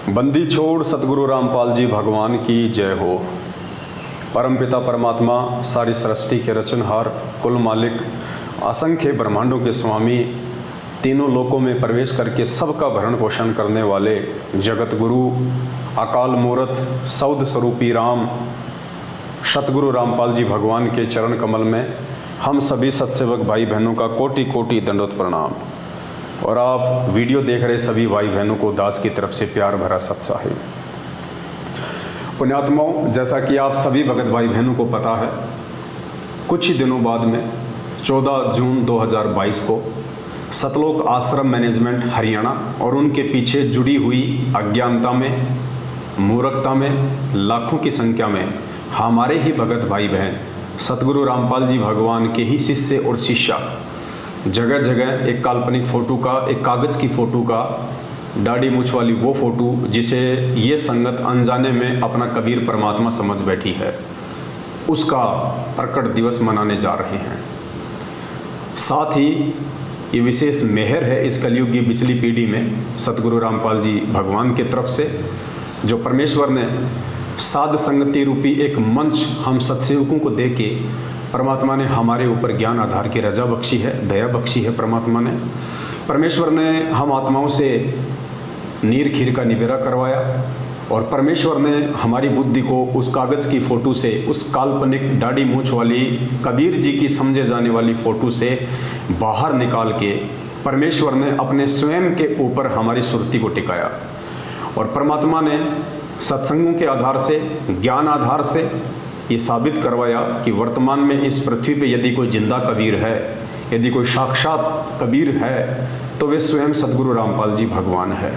बंदी छोड़ सतगुरु रामपाल जी भगवान की जय हो। परमपिता परमात्मा सारी सृष्टि के रचनहार, कुल मालिक, असंख्य ब्रह्मांडों के स्वामी, तीनों लोकों में प्रवेश करके सबका भरण पोषण करने वाले जगत गुरु, अकाल मूर्त, सौद स्वरूपी राम, सतगुरु रामपाल जी भगवान के चरण कमल में हम सभी सत्सेवक भाई बहनों का कोटि कोटि दंडवत प्रणाम। और आप वीडियो देख रहे सभी भाई बहनों को दास की तरफ से प्यार भरा सत्साहिब। पुण्यात्माओं, जैसा कि आप सभी भगत भाई बहनों को पता है, कुछ ही दिनों बाद में 14 जून 2022 को सतलोक आश्रम मैनेजमेंट हरियाणा और उनके पीछे जुड़ी हुई अज्ञानता में, मूर्खता में लाखों की संख्या में हमारे ही भगत भाई बहन सतगुरु रामपाल जी भगवान के ही शिष्य और शिष्या जगह जगह एक काल्पनिक फ़ोटो का, एक कागज़ की फ़ोटो का, दाढ़ी मूछ वाली वो फ़ोटो जिसे ये संगत अनजाने में अपना कबीर परमात्मा समझ बैठी है, उसका प्रकट दिवस मनाने जा रहे हैं। साथ ही ये विशेष मेहर है इस कलयुग की पिछली पीढ़ी में सतगुरु रामपाल जी भगवान की तरफ से, जो परमेश्वर ने साध संगति रूपी एक मंच हम सत्सेवकों को दे के परमात्मा ने हमारे ऊपर ज्ञान आधार की रजा बख्शी है, दया बख्शी है। परमेश्वर ने हम आत्माओं से नीर खीर का निबेरा करवाया और परमेश्वर ने हमारी बुद्धि को उस कागज़ की फ़ोटो से, उस काल्पनिक दाढ़ी मूछ वाली कबीर जी की समझे जाने वाली फ़ोटो से बाहर निकाल के परमेश्वर ने अपने स्वयं के ऊपर हमारी सुरती को टिकाया। और परमात्मा ने सत्संगों के आधार से, ज्ञान आधार से ये साबित करवाया कि वर्तमान में इस पृथ्वी पे यदि कोई जिंदा कबीर है, यदि कोई साक्षात कबीर है, तो वे स्वयं सतगुरु रामपाल जी भगवान है।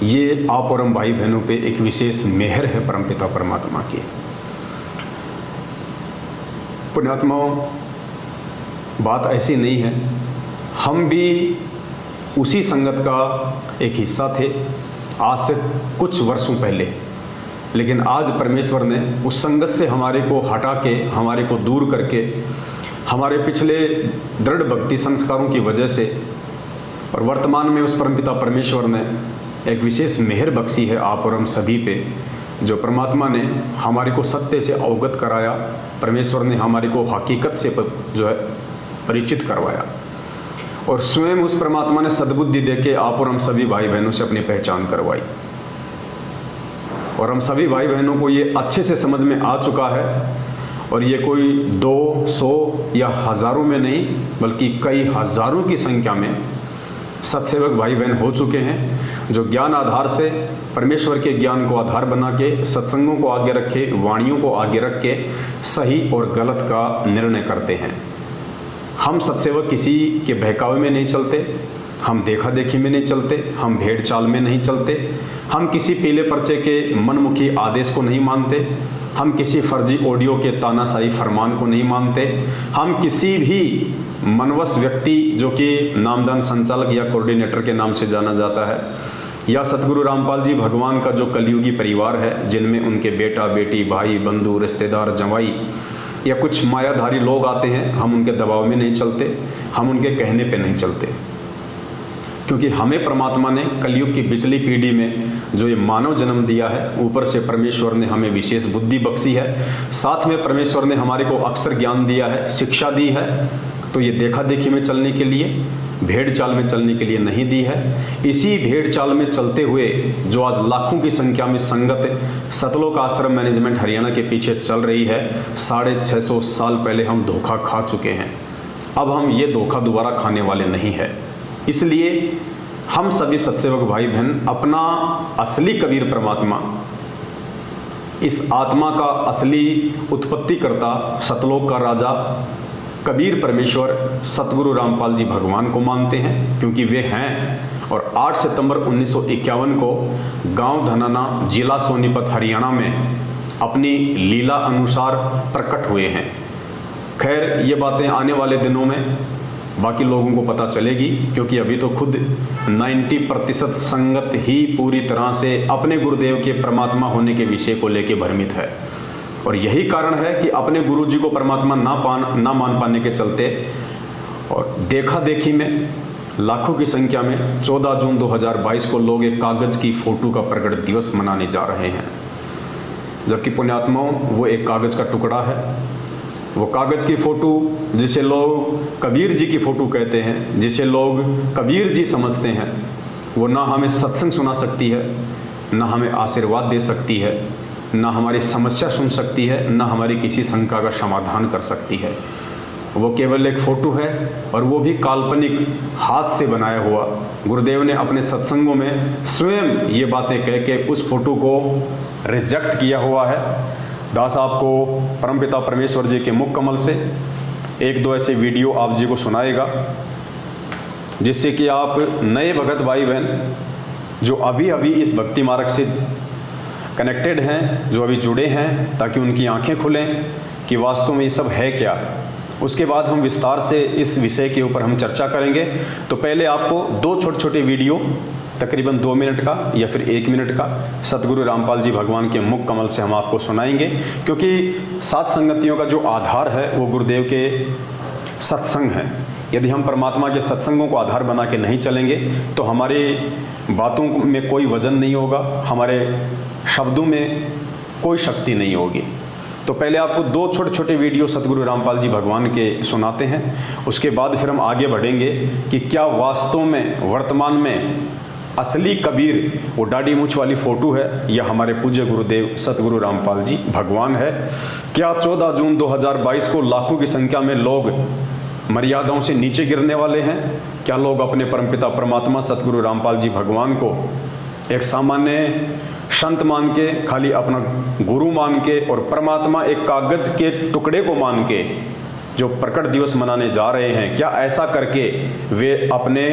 ये आप और हम भाई बहनों पे एक विशेष मेहर है परमपिता परमात्मा की। पुण्यात्माओं, बात ऐसी नहीं है, हम भी उसी संगत का एक हिस्सा थे आज से कुछ वर्षों पहले, लेकिन आज परमेश्वर ने उस संगत से हमारे को हटा के, हमारे को दूर करके, हमारे पिछले दृढ़ भक्ति संस्कारों की वजह से और वर्तमान में उस परमपिता परमेश्वर ने एक विशेष मेहर बख्शी है आप और हम सभी पे, जो परमात्मा ने हमारे को सत्य से अवगत कराया। परमेश्वर ने हमारे को हकीकत से जो है परिचित करवाया और स्वयं उस परमात्मा ने सद्बुद्धि दे के आप और हम सभी भाई बहनों से अपनी पहचान करवाई। और हम सभी भाई बहनों को ये अच्छे से समझ में आ चुका है, और ये कोई 200 या हज़ारों में नहीं बल्कि कई हज़ारों की संख्या में सत्सेवक भाई बहन हो चुके हैं, जो ज्ञान आधार से, परमेश्वर के ज्ञान को आधार बना के, सत्संगों को आगे रखे, वाणियों को आगे रख के सही और गलत का निर्णय करते हैं। हम सत्सेवक किसी के बहकावे में नहीं चलते, हम देखा देखी में नहीं चलते, हम भेड़ चाल में नहीं चलते, हम किसी पीले पर्चे के मनमुखी आदेश को नहीं मानते, हम किसी फर्जी ऑडियो के तानाशाही फरमान को नहीं मानते, हम किसी भी मनवश व्यक्ति जो कि नामदान संचालक या कोऑर्डिनेटर के नाम से जाना जाता है, या सतगुरु रामपाल जी भगवान का जो कलयुगी परिवार है, जिनमें उनके बेटा बेटी, भाई बंधु, रिश्तेदार, जवाई या कुछ मायाधारी लोग आते हैं, हम उनके दबाव में नहीं चलते, हम उनके कहने पे नहीं चलते, क्योंकि हमें परमात्मा ने कलयुग की पिछली पीढ़ी में जो ये मानव जन्म दिया है, ऊपर से परमेश्वर ने हमें विशेष बुद्धि बख्शी है, साथ में परमेश्वर ने हमारे को अक्षर ज्ञान दिया है, शिक्षा दी है, तो ये देखा देखी में चलने के लिए, भेड़ चाल में चलने के लिए नहीं दी है। इसी भेड़ चाल में चलते हुए जो आज लाखों की संख्या में संगत सतलोक आश्रम मैनेजमेंट हरियाणा के पीछे चल रही है, 650 साल पहले हम धोखा खा चुके हैं। अब हम ये धोखा दोबारा खाने वाले नहीं है। इसलिए हम सभी सत्सेवक भाई बहन अपना असली कबीर परमात्मा, इस आत्मा का असली उत्पत्ति करता, सतलोक का राजा कबीर परमेश्वर सतगुरु रामपाल जी भगवान को मानते हैं, क्योंकि वे हैं। और 8 सितंबर 1951 को गांव धनाना, जिला सोनीपत, हरियाणा में अपनी लीला अनुसार प्रकट हुए हैं। खैर, ये बातें आने वाले दिनों में बाकी लोगों को पता चलेगी, क्योंकि अभी तो खुद 90% संगत ही पूरी तरह से अपने गुरुदेव के परमात्मा होने के विषय को लेकर भ्रमित है। और यही कारण है कि अपने गुरु जी को परमात्मा ना मान पाने के चलते और देखा देखी में लाखों की संख्या में 14 जून 2022 को लोग एक कागज़ की फ़ोटो का प्रकट दिवस मनाने जा रहे हैं, जबकि पुण्यात्माओं वो एक कागज़ का टुकड़ा है। वो कागज़ की फ़ोटो जिसे लोग कबीर जी की फ़ोटो कहते हैं, जिसे लोग कबीर जी समझते हैं, वो ना हमें सत्संग सुना सकती है, ना हमें आशीर्वाद दे सकती है, ना हमारी समस्या सुन सकती है, ना हमारी किसी शंका का समाधान कर सकती है। वो केवल एक फ़ोटो है, और वो भी काल्पनिक, हाथ से बनाया हुआ। गुरुदेव ने अपने सत्संगों में स्वयं ये बातें कह के उस फोटो को रिजेक्ट किया हुआ है। दास आपको परमपिता परमेश्वर जी के मुख कमल से एक दो ऐसे वीडियो आप जी को सुनाएगा, जिससे कि आप नए भगत भाई बहन जो अभी अभी इस भक्ति मार्ग से कनेक्टेड हैं, जो अभी जुड़े हैं, ताकि उनकी आंखें खुलें कि वास्तव में ये सब है क्या। उसके बाद हम विस्तार से इस विषय के ऊपर हम चर्चा करेंगे। तो पहले आपको दो छोटे छोटे वीडियो तकरीबन 2 मिनट का या फिर 1 मिनट का सतगुरु रामपाल जी भगवान के मुख कमल से हम आपको सुनाएंगे, क्योंकि सात संगतियों का जो आधार है वो गुरुदेव के सत्संग हैं। यदि हम परमात्मा के सत्संगों को आधार बना के नहीं चलेंगे तो हमारी बातों में कोई वजन नहीं होगा, हमारे शब्दों में कोई शक्ति नहीं होगी। तो पहले आपको दो छोटे छोटे वीडियो सतगुरु रामपाल जी भगवान के सुनाते हैं, उसके बाद फिर हम आगे बढ़ेंगे कि क्या वास्तव में वर्तमान में असली कबीर वो दाढ़ी मूंछ वाली फ़ोटो है या हमारे पूज्य गुरुदेव सतगुरु रामपाल जी भगवान है। क्या 14 जून 2022 को लाखों की संख्या में लोग मर्यादाओं से नीचे गिरने वाले हैं? क्या लोग अपने परमपिता परमात्मा सतगुरु रामपाल जी भगवान को एक सामान्य संत मान के, खाली अपना गुरु मान के, और परमात्मा एक कागज के टुकड़े को मान के जो प्रकट दिवस मनाने जा रहे हैं, क्या ऐसा करके वे अपने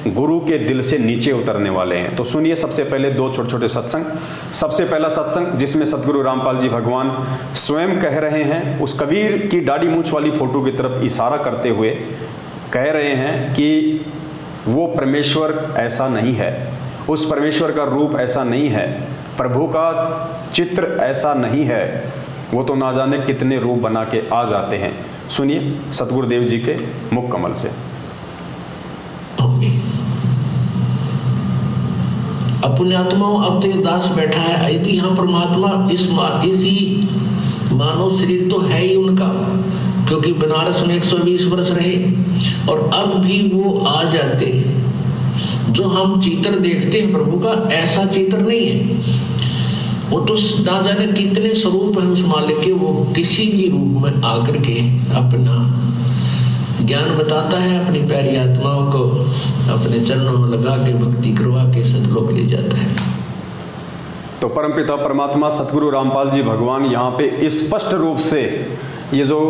गुरु के दिल से नीचे उतरने वाले हैं? तो सुनिए सबसे पहले दो छोटे छोटे सत्संग। सबसे पहला सत्संग जिसमें सतगुरु रामपाल जी भगवान स्वयं कह रहे हैं, उस कबीर की दाढ़ी मूंछ वाली फोटो की तरफ इशारा करते हुए कह रहे हैं कि वो परमेश्वर ऐसा नहीं है, उस परमेश्वर का रूप ऐसा नहीं है, प्रभु का चित्र ऐसा नहीं है, वो तो ना जाने कितने रूप बना के आ जाते हैं। सुनिए सतगुरुदेव जी के मुख कमल से। अपने आत्माओं अब तो दास बैठा है, यदि यहाँ परमात्मा इसी मानव शरीर तो है ही उनका, क्योंकि बनारस में 120 वर्ष रहे, और अब भी वो आ जाते। जो हम चित्र देखते हैं प्रभु का, ऐसा चित्र नहीं है। वो तो ना जाने कितने स्वरूप है उस मालिक के, वो किसी भी रूप में आकर के अपना ज्ञान बताता है, अपनी प्यारी आत्माओं को अपने चरणों में लगा के भक्ति करवा के सतलोक ले जाता है। तो परमपिता परमात्मा सतगुरु रामपाल जी भगवान यहाँ पे स्पष्ट रूप से ये जो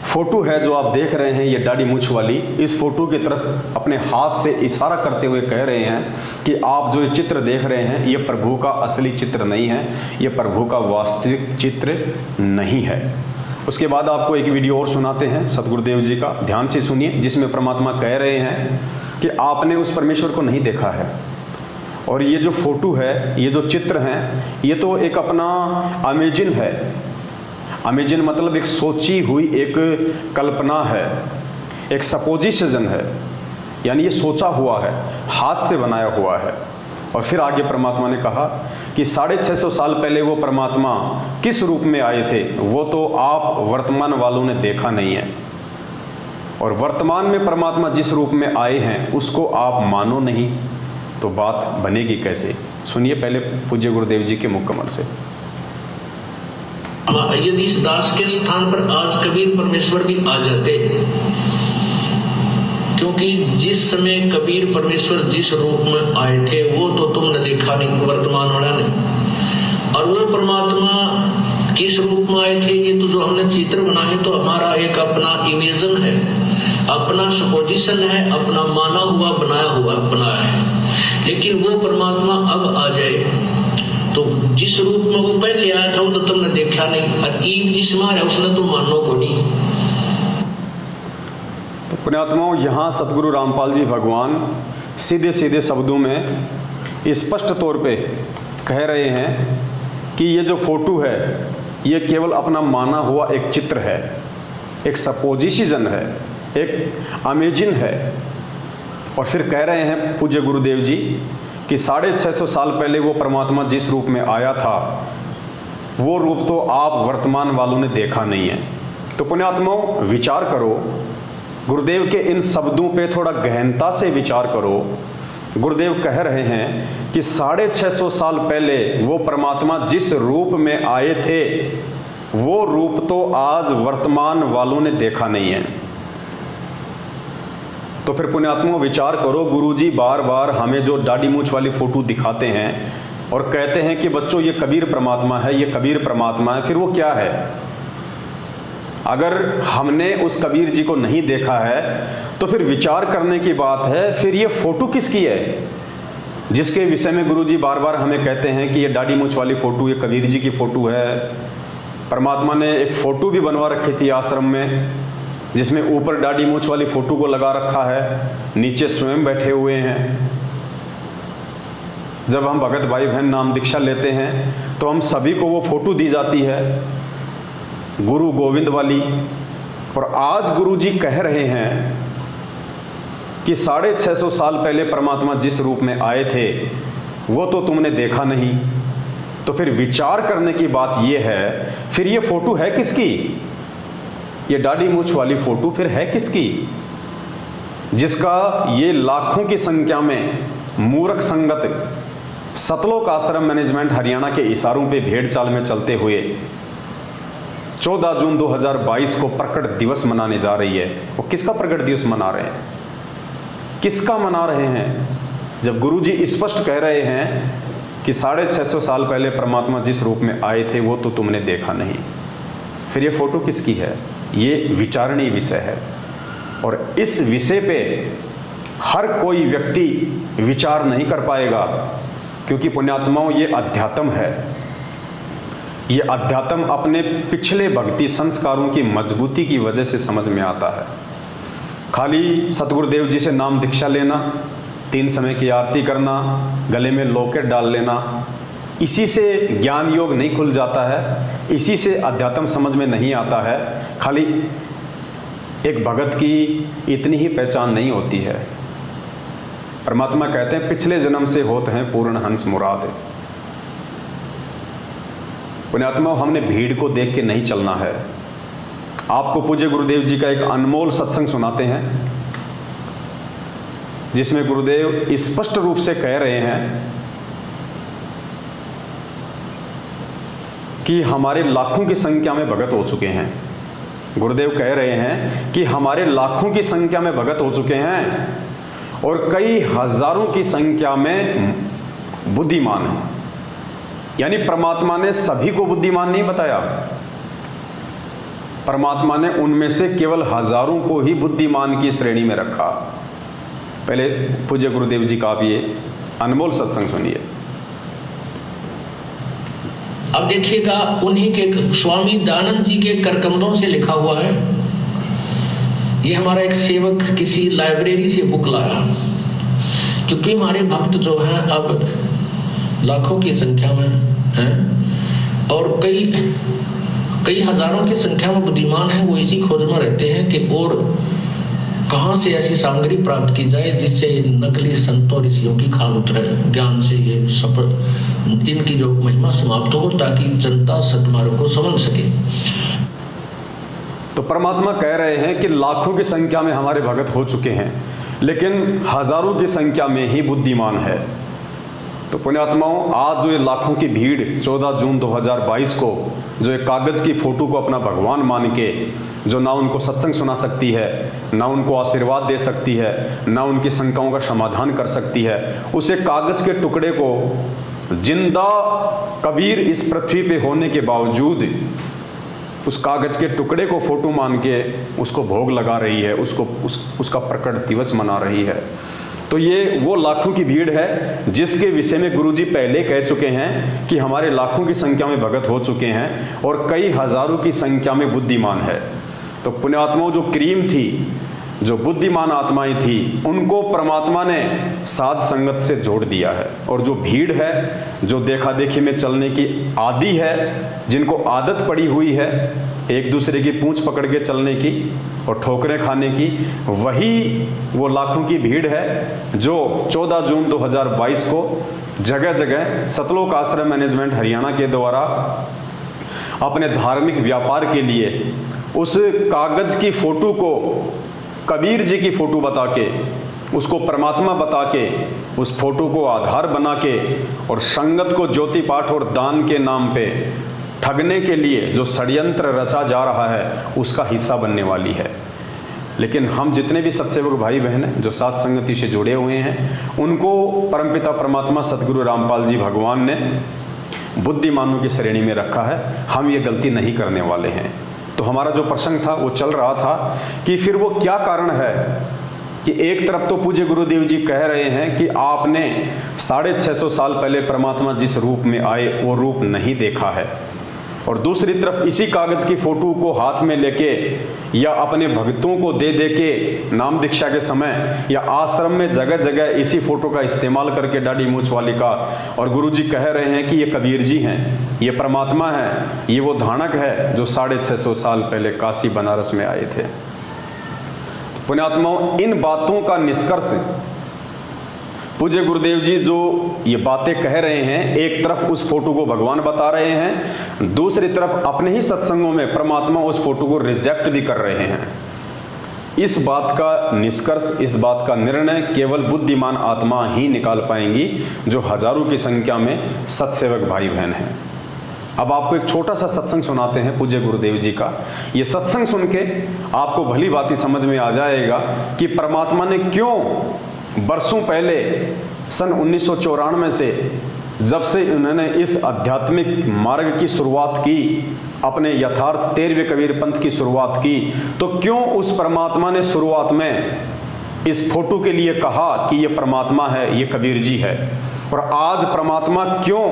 फोटो है जो आप देख रहे हैं, ये दाढ़ी मूंछ वाली, इस फोटो की तरफ अपने हाथ से इशारा करते हुए कह रहे हैं कि आप जो ये चित्र देख रहे हैं, ये प्रभु का असली चित्र नहीं है, ये प्रभु का वास्तविक चित्र नहीं है। उसके बाद आपको एक वीडियो और सुनाते हैं सतगुरुदेव जी का, ध्यान से सुनिए, जिसमें परमात्मा कह रहे हैं कि आपने उस परमेश्वर को नहीं देखा है, और ये जो फोटो है, ये जो चित्र हैं, ये तो एक अपना अमेजिन है। अमेजिन मतलब एक सोची हुई एक कल्पना है, एक सपोजिशन है, यानी ये सोचा हुआ है, हाथ से बनाया हुआ है। और फिर आगे परमात्मा ने कहा कि 650 साल पहले वो परमात्मा किस रूप में आए थे, वो तो आप वर्तमान वालों ने देखा नहीं है, और वर्तमान में परमात्मा जिस रूप में आए हैं उसको आप मानो नहीं, तो बात बनेगी कैसे? सुनिए पहले पूज्य गुरुदेव जी के मुख कमल से। यदि इस दास के स्थान पर आज कबीर परमेश्वर भी आ जाते, क्योंकि जिस समय कबीर परमेश्वर जिस रूप में आए थे वो तो तुमने देखा नहीं, वर्तमान वाला नहीं, और वो परमात्मा किस रूप में आए थे ये तो जो हमने चित्र बना है तो हमारा एक अपना इमेजन है, अपना सपोजिशन है, अपना माना हुआ बनाया है। लेकिन वो परमात्मा अब आ जाए तो जिस रूप में वो पहले आया था वो तो तुमने देखा नहीं, और ईब जिसमें आया उसने तो मानो को नहीं। तो पुण्यात्माओं, यहाँ सतगुरु रामपाल जी भगवान सीधे सीधे शब्दों में स्पष्ट तौर पे कह रहे हैं कि ये जो फोटो है ये केवल अपना माना हुआ एक चित्र है, एक सपोजिशन है, एक अमेजिन है। और फिर कह रहे हैं पूज्य गुरुदेव जी कि 650 साल पहले वो परमात्मा जिस रूप में आया था वो रूप तो आप वर्तमान वालों ने देखा नहीं है। तो पुण्यात्माओं, विचार करो, गुरुदेव के इन शब्दों पे थोड़ा गहनता से विचार करो। गुरुदेव कह रहे हैं कि 650 साल पहले वो परमात्मा जिस रूप में आए थे वो रूप तो आज वर्तमान वालों ने देखा नहीं है। तो फिर पुण्यात्माओं विचार करो, गुरुजी बार बार हमें जो दाढ़ी मूंछ वाली फोटो दिखाते हैं और कहते हैं कि बच्चों ये कबीर परमात्मा है, ये कबीर परमात्मा है, फिर वो क्या है? अगर हमने उस कबीर जी को नहीं देखा है तो फिर विचार करने की बात है, फिर ये फोटो किसकी है जिसके विषय में गुरुजी बार बार हमें कहते हैं कि ये दाढ़ी मूंछ वाली फोटो ये कबीर जी की फोटो है। परमात्मा ने एक फोटो भी बनवा रखी थी आश्रम में जिसमें ऊपर दाढ़ी मूंछ वाली फोटो को लगा रखा है, नीचे स्वयं बैठे हुए हैं। जब हम भगत भाई बहन नाम दीक्षा लेते हैं तो हम सभी को वो फोटो दी जाती है गुरु गोविंद वाली। और आज गुरुजी कह रहे हैं कि 650 साल पहले परमात्मा जिस रूप में आए थे वो तो तुमने देखा नहीं। तो फिर विचार करने की बात ये है, फिर ये फोटो है किसकी? ये दाढ़ी मूंछ वाली फोटो फिर है किसकी जिसका ये लाखों की संख्या में मूर्ख संगत सतलोक आश्रम मैनेजमेंट हरियाणा के इशारों पे भेड़ चाल में चलते हुए 14 जून 2022 को प्रकट दिवस मनाने जा रही है। वो किसका प्रकट दिवस मना रहे हैं? किसका मना रहे हैं? जब गुरुजी स्पष्ट कह रहे हैं कि 650 साल पहले परमात्मा जिस रूप में आए थे वो तो तुमने देखा नहीं, फिर ये फोटो किसकी है? ये विचारणीय विषय है और इस विषय पे हर कोई व्यक्ति विचार नहीं कर पाएगा क्योंकि पुण्यात्माओं ये अध्यात्म है। ये अध्यात्म अपने पिछले भक्ति संस्कारों की मजबूती की वजह से समझ में आता है। खाली सतगुरुदेव जी से नाम दीक्षा लेना, 3 समय की आरती करना, गले में लॉकेट डाल लेना, इसी से ज्ञान योग नहीं खुल जाता है, इसी से अध्यात्म समझ में नहीं आता है। खाली एक भगत की इतनी ही पहचान नहीं होती है। परमात्मा कहते हैं पिछले जन्म से होते हैं पूर्ण हंस मुराद। पुण्यात्मा, हमने भीड़ को देख के नहीं चलना है। आपको पूज्य गुरुदेव जी का एक अनमोल सत्संग सुनाते हैं जिसमें गुरुदेव स्पष्ट रूप से कह रहे हैं कि हमारे लाखों की संख्या में भगत हो चुके हैं। गुरुदेव कह रहे हैं कि हमारे लाखों की संख्या में भगत हो चुके हैं और कई हजारों की संख्या में बुद्धिमान हैं। यानी परमात्मा ने सभी को बुद्धिमान नहीं बताया, परमात्मा ने उनमें से केवल हजारों को ही बुद्धिमान की श्रेणी में रखा। पहले पूज्य गुरुदेव जी का आप ये अनमोल सत्संग सुनिए। अब देखिएगा, उन्हीं के स्वामी दयानंद जी के करकमलों से लिखा हुआ है। ये हमारा एक सेवक किसी लाइब्रेरी से बुक लाया, क्योंकि हमारे भक्त जो हैं अब लाखों की संख्या में हैं और कई हजारों की संख्या में बुद्धिमान हैं। वो इसी खोज में रहते हैं कि और कहाँ से ऐसी सामग्री प्राप्त की जाए जिससे नकली संतों ऋषियों की खाल उतरे, ज्ञान से ये सफल इनकी जो महिमा समाप्त हो ताकि जनता सत्मार्ग को समझ सके। तो परमात्मा कह रहे हैं कि लाखों की संख्या में हमारे भगत हो चुके हैं लेकिन हजारों की संख्या में ही बुद्धिमान है। तो पुण्यात्माओं, आज जो ये लाखों की भीड़ 14 जून 2022 को जो एक कागज की फोटो को अपना भगवान मान के जो ना उनको सत्संग सुना सकती है, ना उनको आशीर्वाद दे सकती है, ना उनकी शंकाओं का समाधान कर सकती है, उस एक कागज के टुकड़े को जिंदा कबीर इस पृथ्वी पे होने के बावजूद उस कागज के टुकड़े को फोटो मान के उसको भोग लगा रही है, उसका प्रकट दिवस मना रही है। तो ये वो लाखों की भीड़ है जिसके विषय में गुरुजी पहले कह चुके हैं कि हमारे लाखों की संख्या में भगत हो चुके हैं और कई हजारों की संख्या में बुद्धिमान है। तो पुण्यात्माओं, जो क्रीम थी जो बुद्धिमान आत्माएं थी उनको परमात्मा ने साध संगत से जोड़ दिया है। और जो भीड़ है, जो देखा देखी में चलने की आदी है, जिनको आदत पड़ी हुई है एक दूसरे की पूंछ पकड़ के चलने की और ठोकरें खाने की, वही वो लाखों की भीड़ है जो 14 जून 2022 को जगह जगह सतलोक आश्रम मैनेजमेंट हरियाणा के द्वारा अपने धार्मिक व्यापार के लिए उस कागज की फोटो को कबीर जी की फोटो बता के, उसको परमात्मा बता के, उस फोटो को आधार बना के और संगत को ज्योति पाठ और दान के नाम पे ठगने के लिए जो षड्यंत्र रचा जा रहा है उसका हिस्सा बनने वाली है। लेकिन हम जितने भी सत्सेवक भाई बहन हैं जो साथ संगति से जुड़े हुए हैं, उनको परमपिता परमात्मा सतगुरु रामपाल जी भगवान ने बुद्धिमानों की श्रेणी में रखा है। हम ये गलती नहीं करने वाले हैं। तो हमारा जो प्रसंग था वो चल रहा था कि फिर वो क्या कारण है कि एक तरफ तो पूज्य गुरुदेव जी कह रहे हैं कि आपने 650 साल पहले परमात्मा जिस रूप में आए वो रूप नहीं देखा है, और दूसरी तरफ इसी कागज की फोटो को हाथ में लेके या अपने भक्तों को दे दे के नाम दीक्षा के समय या आश्रम में जगह जगह इसी फोटो का इस्तेमाल करके दाढ़ी मूंछ वाली का, और गुरुजी कह रहे हैं कि ये कबीर जी हैं, ये परमात्मा है, ये वो धानक है जो 650 साल पहले काशी बनारस में आए थे। पुण्यात्माओं, इन बातों का निष्कर्ष पूज्य गुरुदेव जी जो ये बातें कह रहे हैं, एक तरफ उस फोटो को भगवान बता रहे हैं, दूसरी तरफ अपने ही सत्संगों में परमात्मा उस फोटो को रिजेक्ट भी कर रहे हैं। इस बात का निष्कर्ष, इस बात का निर्णय केवल बुद्धिमान आत्मा ही निकाल पाएंगी जो हजारों की संख्या में सत्सेवक भाई बहन हैं। अब आपको एक छोटा सा सत्संग सुनाते हैं पूज्य गुरुदेव जी का। ये सत्संग सुन के आपको भली बात समझ में आ जाएगा कि परमात्मा ने क्यों बरसों पहले सन 1994 से जब से उन्होंने इस आध्यात्मिक मार्ग की शुरुआत की, अपने यथार्थ 13वें कबीर पंथ की शुरुआत की, तो क्यों उस परमात्मा ने शुरुआत में इस फोटो के लिए कहा कि ये परमात्मा है, ये कबीर जी है, और आज परमात्मा क्यों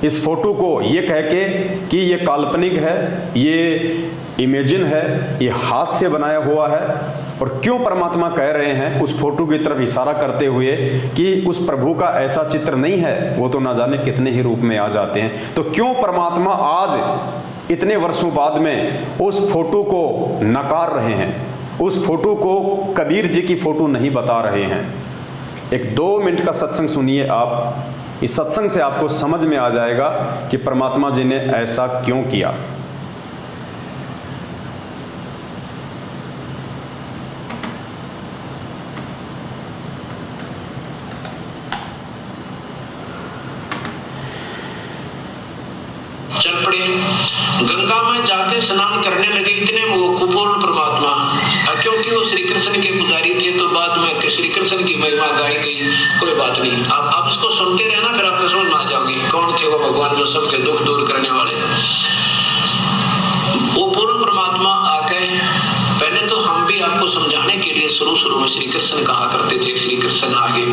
इस फोटो को ये कह के कि ये काल्पनिक है, ये इमेजिन है, ये हाथ से बनाया हुआ है, और क्यों परमात्मा कह रहे हैं उस फोटो की तरफ इशारा करते हुए कि उस प्रभु का ऐसा चित्र नहीं है, वो तो ना जाने कितने ही रूप में आ जाते हैं। तो क्यों परमात्मा आज इतने वर्षों बाद में उस फोटो को नकार रहे हैं, उस फोटो को कबीर जी की फोटो नहीं बता रहे हैं। एक 2 मिनट का सत्संग सुनिए आप। इस सत्संग से आपको समझ में आ जाएगा कि परमात्मा जी ने ऐसा क्यों किया। चल पड़े, गंगा में जाके स्नान करने लगे इतने वो कुपूर्ण परमात्मा, क्योंकि वो श्री कृष्ण के पुजारी थे तो बाद में श्री कृष्ण की महिमा गाई गई। कोई बात नहीं, आप इसको सुनते रहना, फिर आपको समझ में आ जाओगे कौन थे वो भगवान जो सबके दुख दूर करने वाले। वो पूर्ण परमात्मा आके पहले तो हम भी आपको समझाने के लिए शुरू में श्री कृष्ण कहा करते थे, श्री कृष्ण आगे,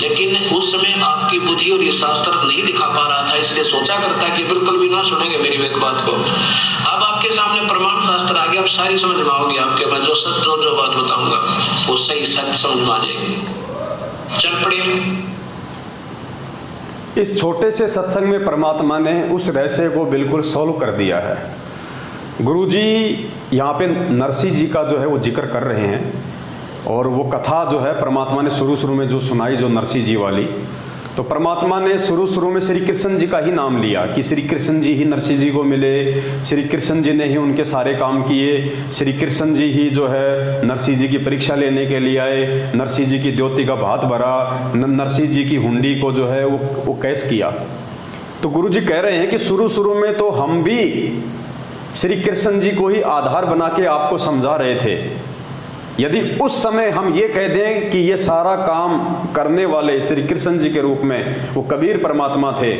लेकिन उस समय आपकी बुद्धि और ये शास्त्र नहीं दिखा पा रहा था, इसलिए सोचा करता कि बिल्कुल भी ना सुनेंगे मेरी एक बात को। अब आपके सामने प्रमाण शास्त्र आ गया, अब सारी समझ में आओगी आपके, मैं जो सच जो बात बताऊंगा वो सही सच समझ में आ जाएगी। चल पड़े। इस छोटे से सत्संग में परमात्मा ने उस रहस्य को बिल्कुल सॉल्व कर दिया है। गुरुजी यहाँ पे नरसिंह जी का जो है वो जिक्र कर रहे हैं, और वो कथा जो है परमात्मा ने शुरू में जो सुनाई, जो नरसिंह जी वाली, तो परमात्मा ने शुरू में श्री कृष्ण जी का ही नाम लिया कि श्री कृष्ण जी ही नरसिंह जी को मिले, श्री कृष्ण जी ने ही उनके सारे काम किए, श्री कृष्ण जी ही जो है नरसिंह जी की परीक्षा लेने के लिए आए, नरसिंह जी की द्योति का भात भरा, नरसिंह जी की हुंडी को जो है वो कैश किया। तो गुरु जी कह रहे हैं कि शुरू में तो हम भी श्री कृष्ण जी को ही आधार बना के आपको समझा रहे थे। यदि उस समय हम ये कह दें कि ये सारा काम करने वाले श्री कृष्ण जी के रूप में वो कबीर परमात्मा थे,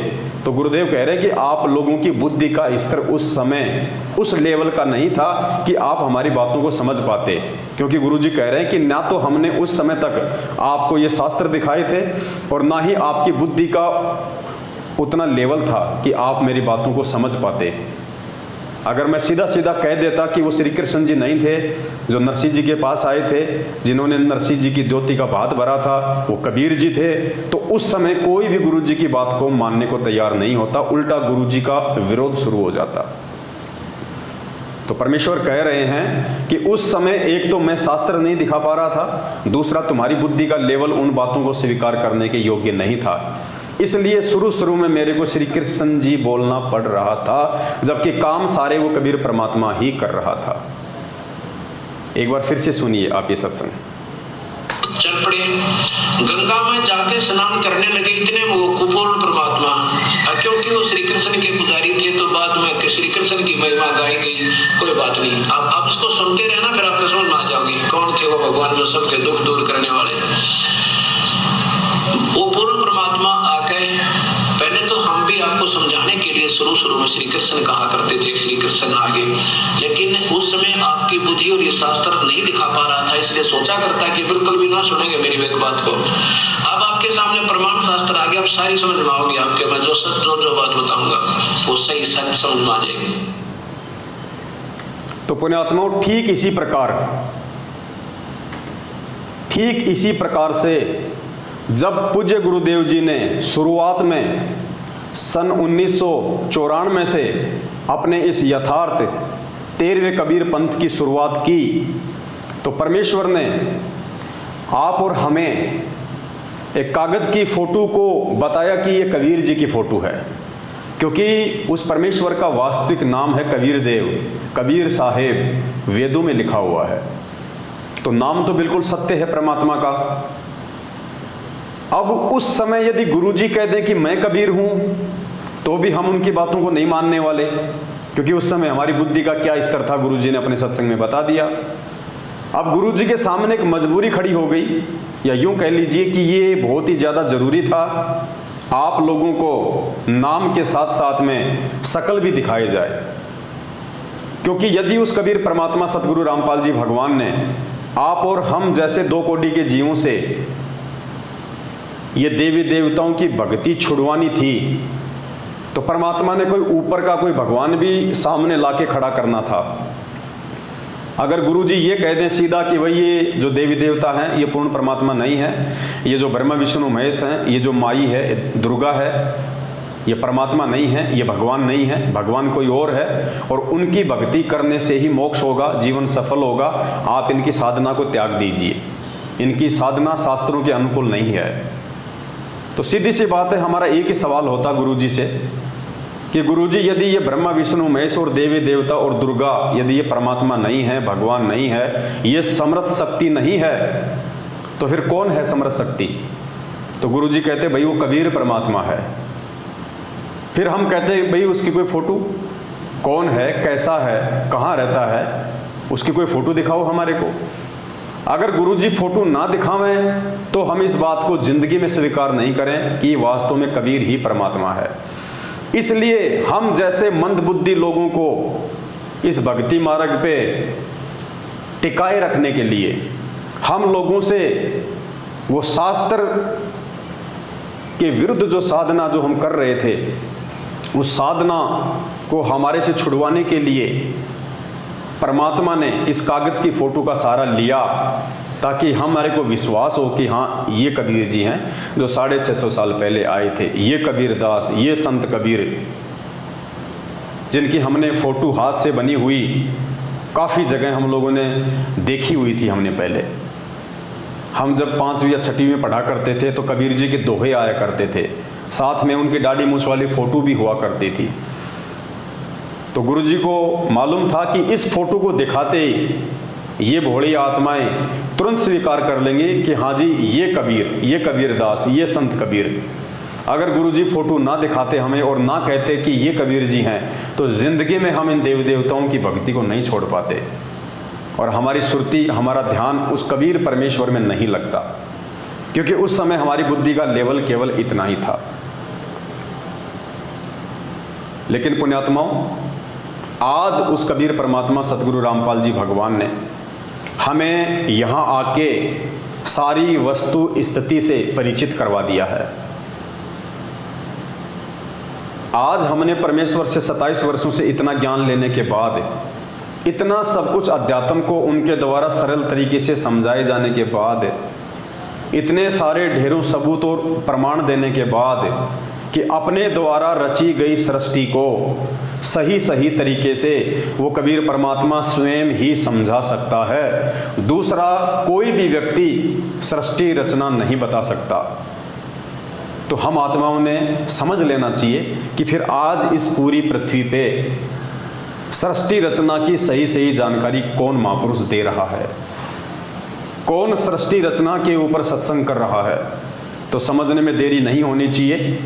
तो गुरुदेव कह रहे हैं कि आप लोगों की बुद्धि का स्तर उस समय उस लेवल का नहीं था कि आप हमारी बातों को समझ पाते। क्योंकि गुरुजी कह रहे हैं कि ना तो हमने उस समय तक आपको ये शास्त्र दिखाए थे, और ना ही आपकी बुद्धि का उतना लेवल था कि आप मेरी बातों को समझ पाते। अगर मैं सीधा सीधा कह देता कि वो श्री कृष्ण जी नहीं थे जो नरसिंह जी के पास आए थे, जिन्होंने नरसिंह जी की द्योति का भात भरा था, वो कबीर जी थे, तो उस समय कोई भी गुरु जी की बात को मानने को तैयार नहीं होता, उल्टा गुरु जी का विरोध शुरू हो जाता। तो परमेश्वर कह रहे हैं कि उस समय एक तो मैं शास्त्र नहीं दिखा पा रहा था, दूसरा तुम्हारी बुद्धि का लेवल उन बातों को स्वीकार करने के योग्य नहीं था, इसलिए शुरू में मेरे को श्री कृष्ण जी बोलना पड़ रहा था, जबकि काम सारे वो कबीर परमात्मा ही कर रहा था। एक बार फिर से सुनिए आप ये सत्संग। चल पड़े, गंगा में जाके स्नान करने लगे इतने वो कुपूर्ण परमात्मा, क्योंकि वो श्री कृष्ण के पुजारी थे, तो बाद में श्री कृष्ण की महिमा गाई गई, कोई बात नहीं। आप इसको सुनते रहना, फिर आप समझ में आ जाओगे कौन थे वो भगवान जो सबके दुख दूर करने वाले। वो पूर्ण परमात्मा आके, पहले तो हम भी आपको समझाने के लिए शुरू में श्री कृष्ण कहा करते थे, श्री कृष्ण आगे, लेकिन उस समय आपकी बुद्धि और ये शास्त्र नहीं दिखा पा रहा था, इसलिए सोचा करता कि बिल्कुल भी ना सुनेंगे मेरी एक बात को। अब आपके सामने प्रमाण शास्त्र आ गया, अब सारी समझ में आओगी आपके, मैं जो बात बताऊंगा वो सही सच समझ में आ जाएगी। तो पुण्यात्माओं, ठीक इसी प्रकार से जब पूज्य गुरुदेव जी ने शुरुआत में सन 1994 से अपने इस यथार्थ 13वें कबीर पंथ की शुरुआत की, तो परमेश्वर ने आप और हमें एक कागज की फोटो को बताया कि ये कबीर जी की फोटो है, क्योंकि उस परमेश्वर का वास्तविक नाम है कबीर देव, कबीर साहेब, वेदों में लिखा हुआ है। तो नाम तो बिल्कुल सत्य है परमात्मा का। अब उस समय यदि गुरु जी कह दें कि मैं कबीर हूं, तो भी हम उनकी बातों को नहीं मानने वाले, क्योंकि उस समय हमारी बुद्धि का क्या स्तर था गुरु जी ने अपने सत्संग में बता दिया। अब गुरु जी के सामने एक मजबूरी खड़ी हो गई, या यूं कह लीजिए कि ये बहुत ही ज़्यादा ज़रूरी था, आप लोगों को नाम के साथ साथ में शकल भी दिखाए जाए। क्योंकि यदि उस कबीर परमात्मा सतगुरु रामपाल जी भगवान ने आप और हम जैसे दो कोटि के जीवों से ये देवी देवताओं की भक्ति छुड़वानी थी, तो परमात्मा ने कोई ऊपर का कोई भगवान भी सामने लाके खड़ा करना था। अगर गुरुजी ये कह दें सीधा कि भाई ये जो देवी देवता हैं ये पूर्ण परमात्मा नहीं है, ये जो ब्रह्मा विष्णु महेश हैं, ये जो माई है दुर्गा है, ये परमात्मा नहीं है, ये भगवान नहीं है, भगवान कोई और है, और उनकी भक्ति करने से ही मोक्ष होगा, जीवन सफल होगा, आप इनकी साधना को त्याग दीजिए, इनकी साधना शास्त्रों के अनुकूल नहीं है। तो सीधी सी बात है, हमारा एक ही सवाल होता गुरुजी से कि गुरुजी यदि ये ब्रह्मा विष्णु महेश और देवी देवता और दुर्गा यदि ये परमात्मा नहीं है, भगवान नहीं है, ये समर्थ शक्ति नहीं है, तो फिर कौन है समर्थ शक्ति? तो गुरुजी कहते भाई वो कबीर परमात्मा है। फिर हम कहते भाई उसकी कोई फोटो, कौन है, कैसा है, कहाँ रहता है, उसकी कोई फोटो दिखाओ हमारे को। अगर गुरुजी फोटो ना दिखावें तो हम इस बात को जिंदगी में स्वीकार नहीं करें कि वास्तव में कबीर ही परमात्मा है। इसलिए हम जैसे मंदबुद्धि लोगों को इस भक्ति मार्ग पे टिकाए रखने के लिए हम लोगों से वो शास्त्र के विरुद्ध जो साधना जो हम कर रहे थे, उस साधना को हमारे से छुड़वाने के लिए परमात्मा ने इस कागज की फोटो का सहारा लिया, ताकि हमारे को विश्वास हो कि हाँ ये कबीर जी हैं जो 650 साल पहले आए थे, ये कबीर दास, ये संत कबीर, जिनकी हमने फोटो हाथ से बनी हुई काफ़ी जगह हम लोगों ने देखी हुई थी। हमने पहले हम जब 5वीं या 6वीं में पढ़ा करते थे तो कबीर जी के दोहे आया करते थे, साथ में उनकी दाढ़ी मूछ वाली फ़ोटो भी हुआ करती थी। तो गुरुजी को मालूम था कि इस फोटो को दिखाते ही ये भोली आत्माएं तुरंत स्वीकार कर लेंगे कि हाँ जी ये कबीर, ये कबीर दास, ये संत कबीर। अगर गुरुजी फोटो ना दिखाते हमें और ना कहते कि ये कबीर जी हैं, तो ज़िंदगी में हम इन देवी देवताओं की भक्ति को नहीं छोड़ पाते और हमारी सुरती, हमारा ध्यान उस कबीर परमेश्वर में नहीं लगता, क्योंकि उस समय हमारी बुद्धि का लेवल केवल इतना ही था। लेकिन पुण्यात्माओं, आज उस कबीर परमात्मा सतगुरु रामपाल जी भगवान ने हमें यहाँ आके सारी वस्तु स्थिति से परिचित करवा दिया है। आज हमने परमेश्वर से 27 वर्षों से इतना ज्ञान लेने के बाद, इतना सब कुछ अध्यात्म को उनके द्वारा सरल तरीके से समझाए जाने के बाद, इतने सारे ढेरों सबूत और प्रमाण देने के बाद कि अपने द्वारा रची गई सृष्टि को सही सही तरीके से वो कबीर परमात्मा स्वयं ही समझा सकता है, दूसरा कोई भी व्यक्ति सृष्टि रचना नहीं बता सकता। तो हम आत्माओं ने समझ लेना चाहिए कि फिर आज इस पूरी पृथ्वी पे सृष्टि रचना की सही सही जानकारी कौन महापुरुष दे रहा है, कौन सृष्टि रचना के ऊपर सत्संग कर रहा है। तो समझने में देरी नहीं होनी चाहिए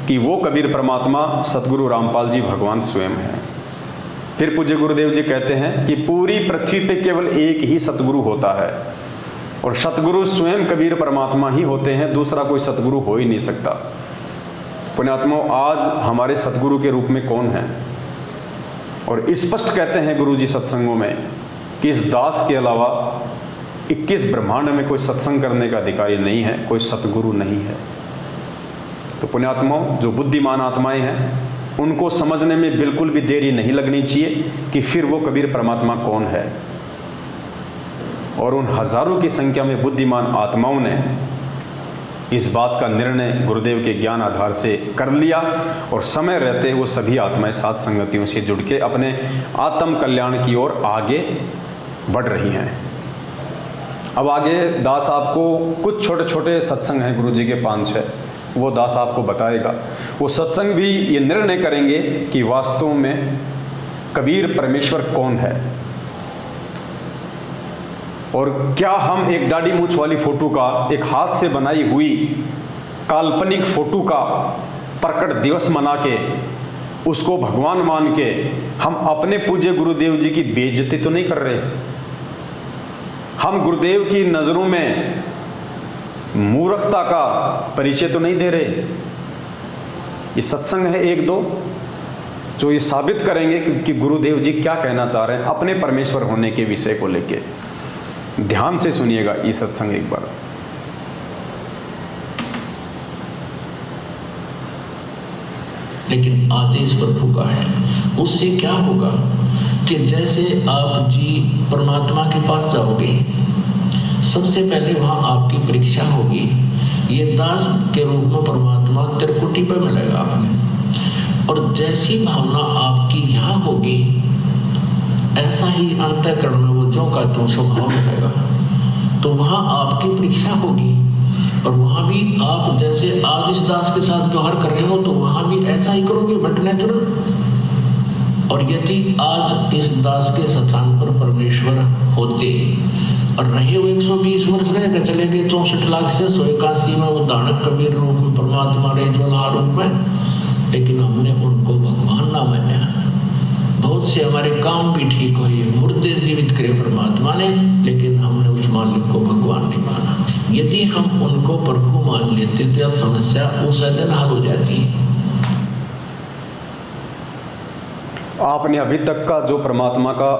कि वो कबीर परमात्मा सतगुरु रामपाल जी भगवान स्वयं हैं। फिर पूज्य गुरुदेव जी कहते हैं कि पूरी पृथ्वी पे केवल एक ही सतगुरु होता है और सतगुरु स्वयं कबीर परमात्मा ही होते हैं, दूसरा कोई सतगुरु हो ही नहीं सकता। पुण्यात्माओं, आज हमारे सतगुरु के रूप में कौन है? और स्पष्ट कहते हैं गुरु जी सत्संगों में कि इस दास के अलावा 21 ब्रह्मांड में कोई सत्संग करने का अधिकारी नहीं है, कोई सतगुरु नहीं है। तो पुण्यात्माओं, जो बुद्धिमान आत्माएं हैं उनको समझने में बिल्कुल भी देरी नहीं लगनी चाहिए कि फिर वो कबीर परमात्मा कौन है। और उन हजारों की संख्या में बुद्धिमान आत्माओं ने इस बात का निर्णय गुरुदेव के ज्ञान आधार से कर लिया और समय रहते वो सभी आत्माएं साथ संगतियों से जुड़ के अपने आत्म कल्याण की ओर आगे बढ़ रही हैं। अब आगे दास आपको कुछ छोटे छोटे सत्संग हैं गुरु जी के 5-6, वो दास आपको बताएगा। वो सत्संग भी ये निर्णय करेंगे कि वास्तव में कबीर परमेश्वर कौन है और क्या हम एक दाढ़ी मूछ वाली फोटो का, एक हाथ से बनाई हुई काल्पनिक फोटो का प्रकट दिवस मना के उसको भगवान मान के हम अपने पूज्य गुरुदेव जी की बेइज्जती तो नहीं कर रहे? हम गुरुदेव की नजरों में मूर्खता का परिचय तो नहीं दे रहे? ये सत्संग है 1-2 जो ये साबित करेंगे कि गुरुदेव जी क्या कहना चाह रहे हैं अपने परमेश्वर होने के विषय को लेके। ध्यान से सुनिएगा ये सत्संग एक बार। लेकिन आदेश प्रभु का है, उससे क्या होगा कि जैसे आप जी परमात्मा के पास जाओगे, सबसे पहले वहां आपकी परीक्षा होगी। ये दास के रूप में परमात्मा त्रिकुटी पे मिलेगा आपने, और जैसी भावना आपकी यहाँ होगी ऐसा ही अंतःकरण में वो जो का त्यों स्वभाव मिलेगा। तो वहाँ आपकी परीक्षा होगी और वहाँ भी आप जैसे आज इस दास के साथ व्यवहार कर रहे हो तो वहाँ भी ऐसा ही करोगे, बट नेचुरल। और यदि आज इस दास के स्थान पर परमेश्वर होते और रहे वो 120 वर्ष रहेगा, चले गए 64 लाख से 181 में वो दानक कबीर रूप में परमात्मा रहे ज्वलहा रूप में, लेकिन हमने उनको भगवान ना माना। बहुत से हमारे काम भी ठीक हुए, मुर्दे जीवित करे परमात्मा ने, लेकिन हमने उस मालिक को भगवान नहीं माना। यदि हम उनको प्रभु मान लेते तो यह समस्या उस दिन हल हो जाती है। आपने अभी तक का जो परमात्मा का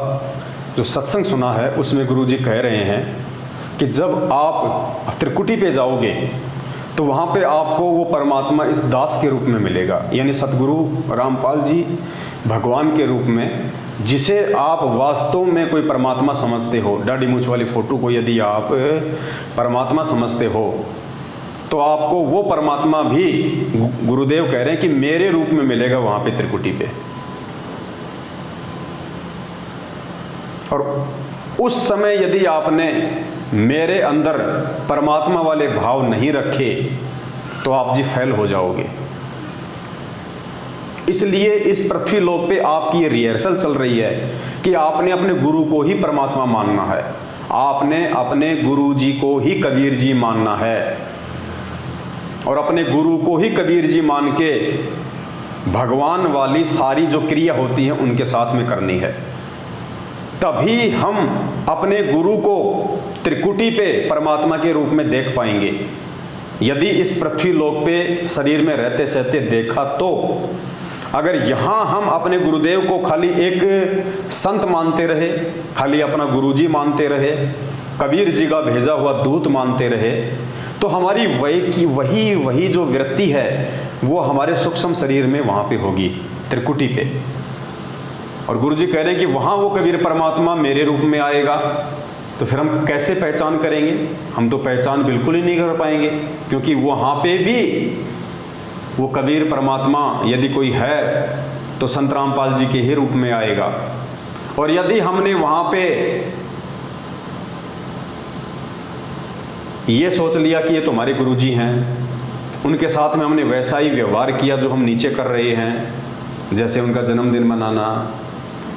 जो सत्संग सुना है उसमें गुरु जी कह रहे हैं कि जब आप त्रिकुटी पे जाओगे तो वहाँ पे आपको वो परमात्मा इस दास के रूप में मिलेगा, यानी सतगुरु रामपाल जी भगवान के रूप में, जिसे आप वास्तव में कोई परमात्मा समझते हो। दाढ़ी मूछ वाली फोटो को यदि आप परमात्मा समझते हो तो आपको वो परमात्मा भी गुरुदेव कह रहे हैं कि मेरे रूप में मिलेगा वहाँ पे त्रिकुटी पे। और उस समय यदि आपने मेरे अंदर परमात्मा वाले भाव नहीं रखे तो आप जी फेल हो जाओगे। इसलिए इस पृथ्वी लोक पे आपकी ये रिहर्सल चल रही है कि आपने अपने गुरु को ही परमात्मा मानना है, आपने अपने गुरु जी को ही कबीर जी मानना है और अपने गुरु को ही कबीर जी मान के भगवान वाली सारी जो क्रिया होती है उनके साथ में करनी है। तभी हम अपने गुरु को त्रिकुटी पे परमात्मा के रूप में देख पाएंगे। यदि इस पृथ्वी लोक पे शरीर में रहते सहते देखा तो अगर यहाँ हम अपने गुरुदेव को खाली एक संत मानते रहे, खाली अपना गुरुजी मानते रहे, कबीर जी का भेजा हुआ दूत मानते रहे, तो हमारी वही जो वृत्ति है वो हमारे सूक्ष्म शरीर में वहाँ पे होगी, त्रिकुटी पे। और गुरु जी कह रहे हैं कि वहाँ वो कबीर परमात्मा मेरे रूप में आएगा। तो फिर हम कैसे पहचान करेंगे? हम तो पहचान बिल्कुल ही नहीं कर पाएंगे, क्योंकि वहाँ पे भी वो कबीर परमात्मा यदि कोई है तो संत रामपाल जी के ही रूप में आएगा। और यदि हमने वहाँ पे ये सोच लिया कि ये तो हमारे गुरु जी हैं, उनके साथ में हमने वैसा ही व्यवहार किया जो हम नीचे कर रहे हैं, जैसे उनका जन्मदिन मनाना,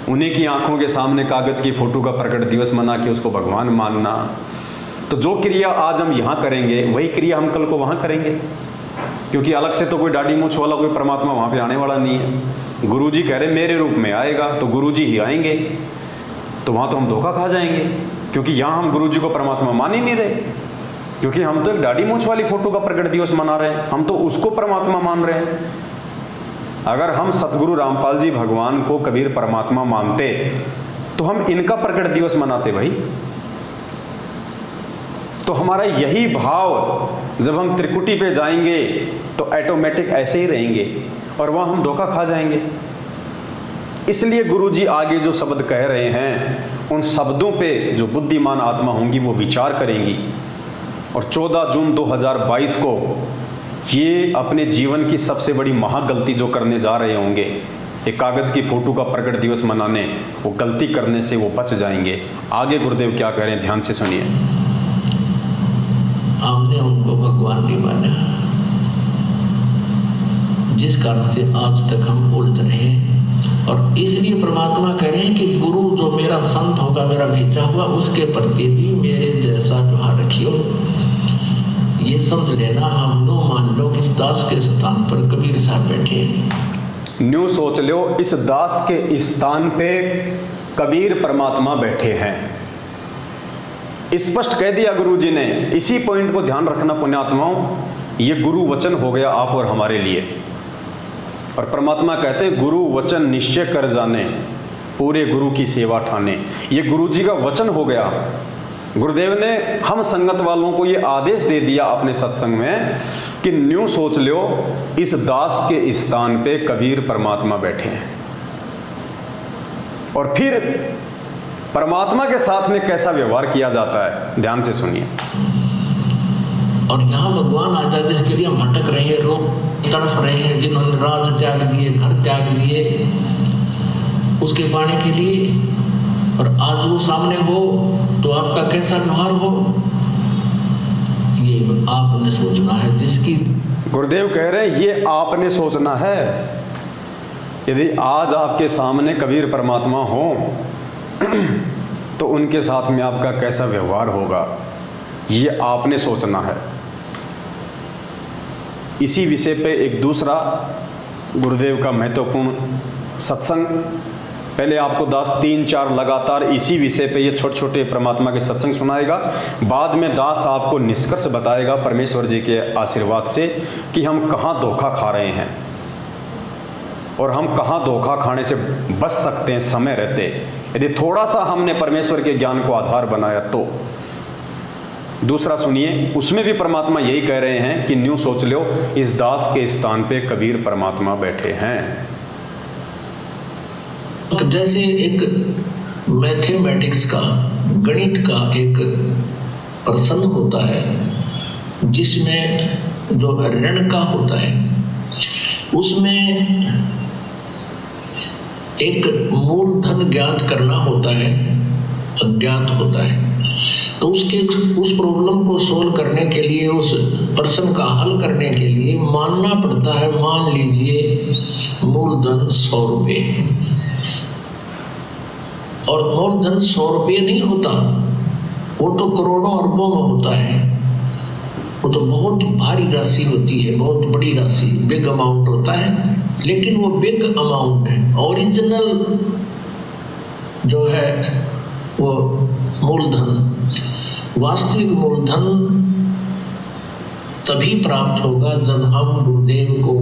उन्हीं की आंखों के सामने कागज़ की फ़ोटो का प्रकट दिवस मना के उसको भगवान मानना, तो जो क्रिया आज हम यहाँ करेंगे वही क्रिया हम कल को वहाँ करेंगे, क्योंकि अलग से तो कोई दाढ़ी मूंछ वाला कोई परमात्मा वहाँ पे आने वाला नहीं है। गुरु जी कह रहे मेरे रूप में आएगा, तो गुरु जी ही आएंगे, तो वहाँ तो हम धोखा खा जाएंगे, क्योंकि यहाँ हम गुरु जी को परमात्मा मान ही नहीं रहे, क्योंकि हम तो एक दाढ़ी मूंछ वाली फ़ोटो का प्रकट दिवस मना रहे हैं, हम तो उसको परमात्मा मान रहे हैं। अगर हम सतगुरु रामपाल जी भगवान को कबीर परमात्मा मानते तो हम इनका प्रकट दिवस मनाते भाई। तो हमारा यही भाव जब हम त्रिकुटी पे जाएंगे तो ऑटोमेटिक ऐसे ही रहेंगे और वहाँ हम धोखा खा जाएंगे। इसलिए गुरु जी आगे जो शब्द कह रहे हैं उन शब्दों पे जो बुद्धिमान आत्मा होंगी वो विचार करेंगी, और 14 जून 2022 को ये अपने जीवन की सबसे बड़ी महागलती जो करने जा रहे होंगे, एक कागज़ की फ़ोटो का प्रकट दिवस मनाने, वो गलती करने से वो बच जाएंगे। आगे गुरुदेव क्या कह रहे हैं, ध्यान से सुनिए। हमने उनको भगवान नहीं माना, जिस कारण से आज तक हम उलझ रहे हैं। और इसलिए परमात्मा कह रहे हैं कि गुरु जो मेरा संत होगा, मेरा भेजा हुआ, उसके प्रति भी मेरे जैसा व्यवहार रखियो। ये समझ लेना, हम नो मान लो इस दास के स्थान पर कबीर साहब बैठे हैं। न्यू सोच लो इस दास के स्थान पे कबीर परमात्मा बैठे हैं। स्पष्ट कह दिया गुरु जी ने। इसी पॉइंट को ध्यान रखना पुण्यात्माओं, ये गुरु वचन हो गया आप और हमारे लिए। और परमात्मा कहते हैं गुरु वचन निश्चय कर जाने, पूरे गुरु की सेवा ठाने। ये गुरु जी का वचन हो गया। गुरुदेव ने हम संगत वालों को ये आदेश दे दिया अपने सत्संग में कि न्यू सोच लो इस दास के स्थान पे कबीर परमात्मा बैठे हैं। और फिर परमात्मा के साथ में कैसा व्यवहार किया जाता है, ध्यान से सुनिए। और यहाँ भगवान आ जाए जिसके लिए हम भटक रहे हैं, रोग तड़फ रहे हैं, जिन्होंने राज त्याग दिए, घर त्याग दिए उसके पाने के लिए, और आज वो सामने हो तो आपका कैसा व्यवहार हो, ये आपने सोचना है। जिसकी गुरुदेव कह रहे हैं ये आपने सोचना है। यदि आज आपके सामने कबीर परमात्मा हो तो उनके साथ में आपका कैसा व्यवहार होगा, ये आपने सोचना है। इसी विषय पे एक दूसरा गुरुदेव का महत्वपूर्ण सत्संग, पहले आपको दास 3-4 लगातार इसी विषय पे ये छोटे छोटे परमात्मा के सत्संग सुनाएगा। बाद में दास आपको निष्कर्ष बताएगा परमेश्वर जी के आशीर्वाद से कि हम कहाँ धोखा खा रहे हैं और हम कहाँ धोखा खाने से बच सकते हैं समय रहते, यदि थोड़ा सा हमने परमेश्वर के ज्ञान को आधार बनाया तो। दूसरा सुनिए, उसमें भी परमात्मा यही कह रहे हैं कि न्यू सोच लो इस दास के स्थान पे कबीर परमात्मा बैठे हैं। जैसे एक मैथमेटिक्स का, गणित का एक प्रश्न होता है जिसमें जो ऋण का होता है उसमें एक मूलधन ज्ञात करना होता है, अज्ञात होता है। तो उस प्रॉब्लम को सोल्व करने के लिए, उस प्रश्न का हल करने के लिए मानना पड़ता है, मान लीजिए मूलधन 100 रुपये। और मूलधन 100 रुपये नहीं होता, वो तो करोड़ों अरबों में होता है। वो तो बहुत भारी राशि होती है, बहुत बड़ी राशि, बिग अमाउंट होता है। लेकिन वो बिग अमाउंट है, ओरिजिनल जो है वो मूलधन, वास्तविक मूलधन तभी प्राप्त होगा जब हम गुरुदेव को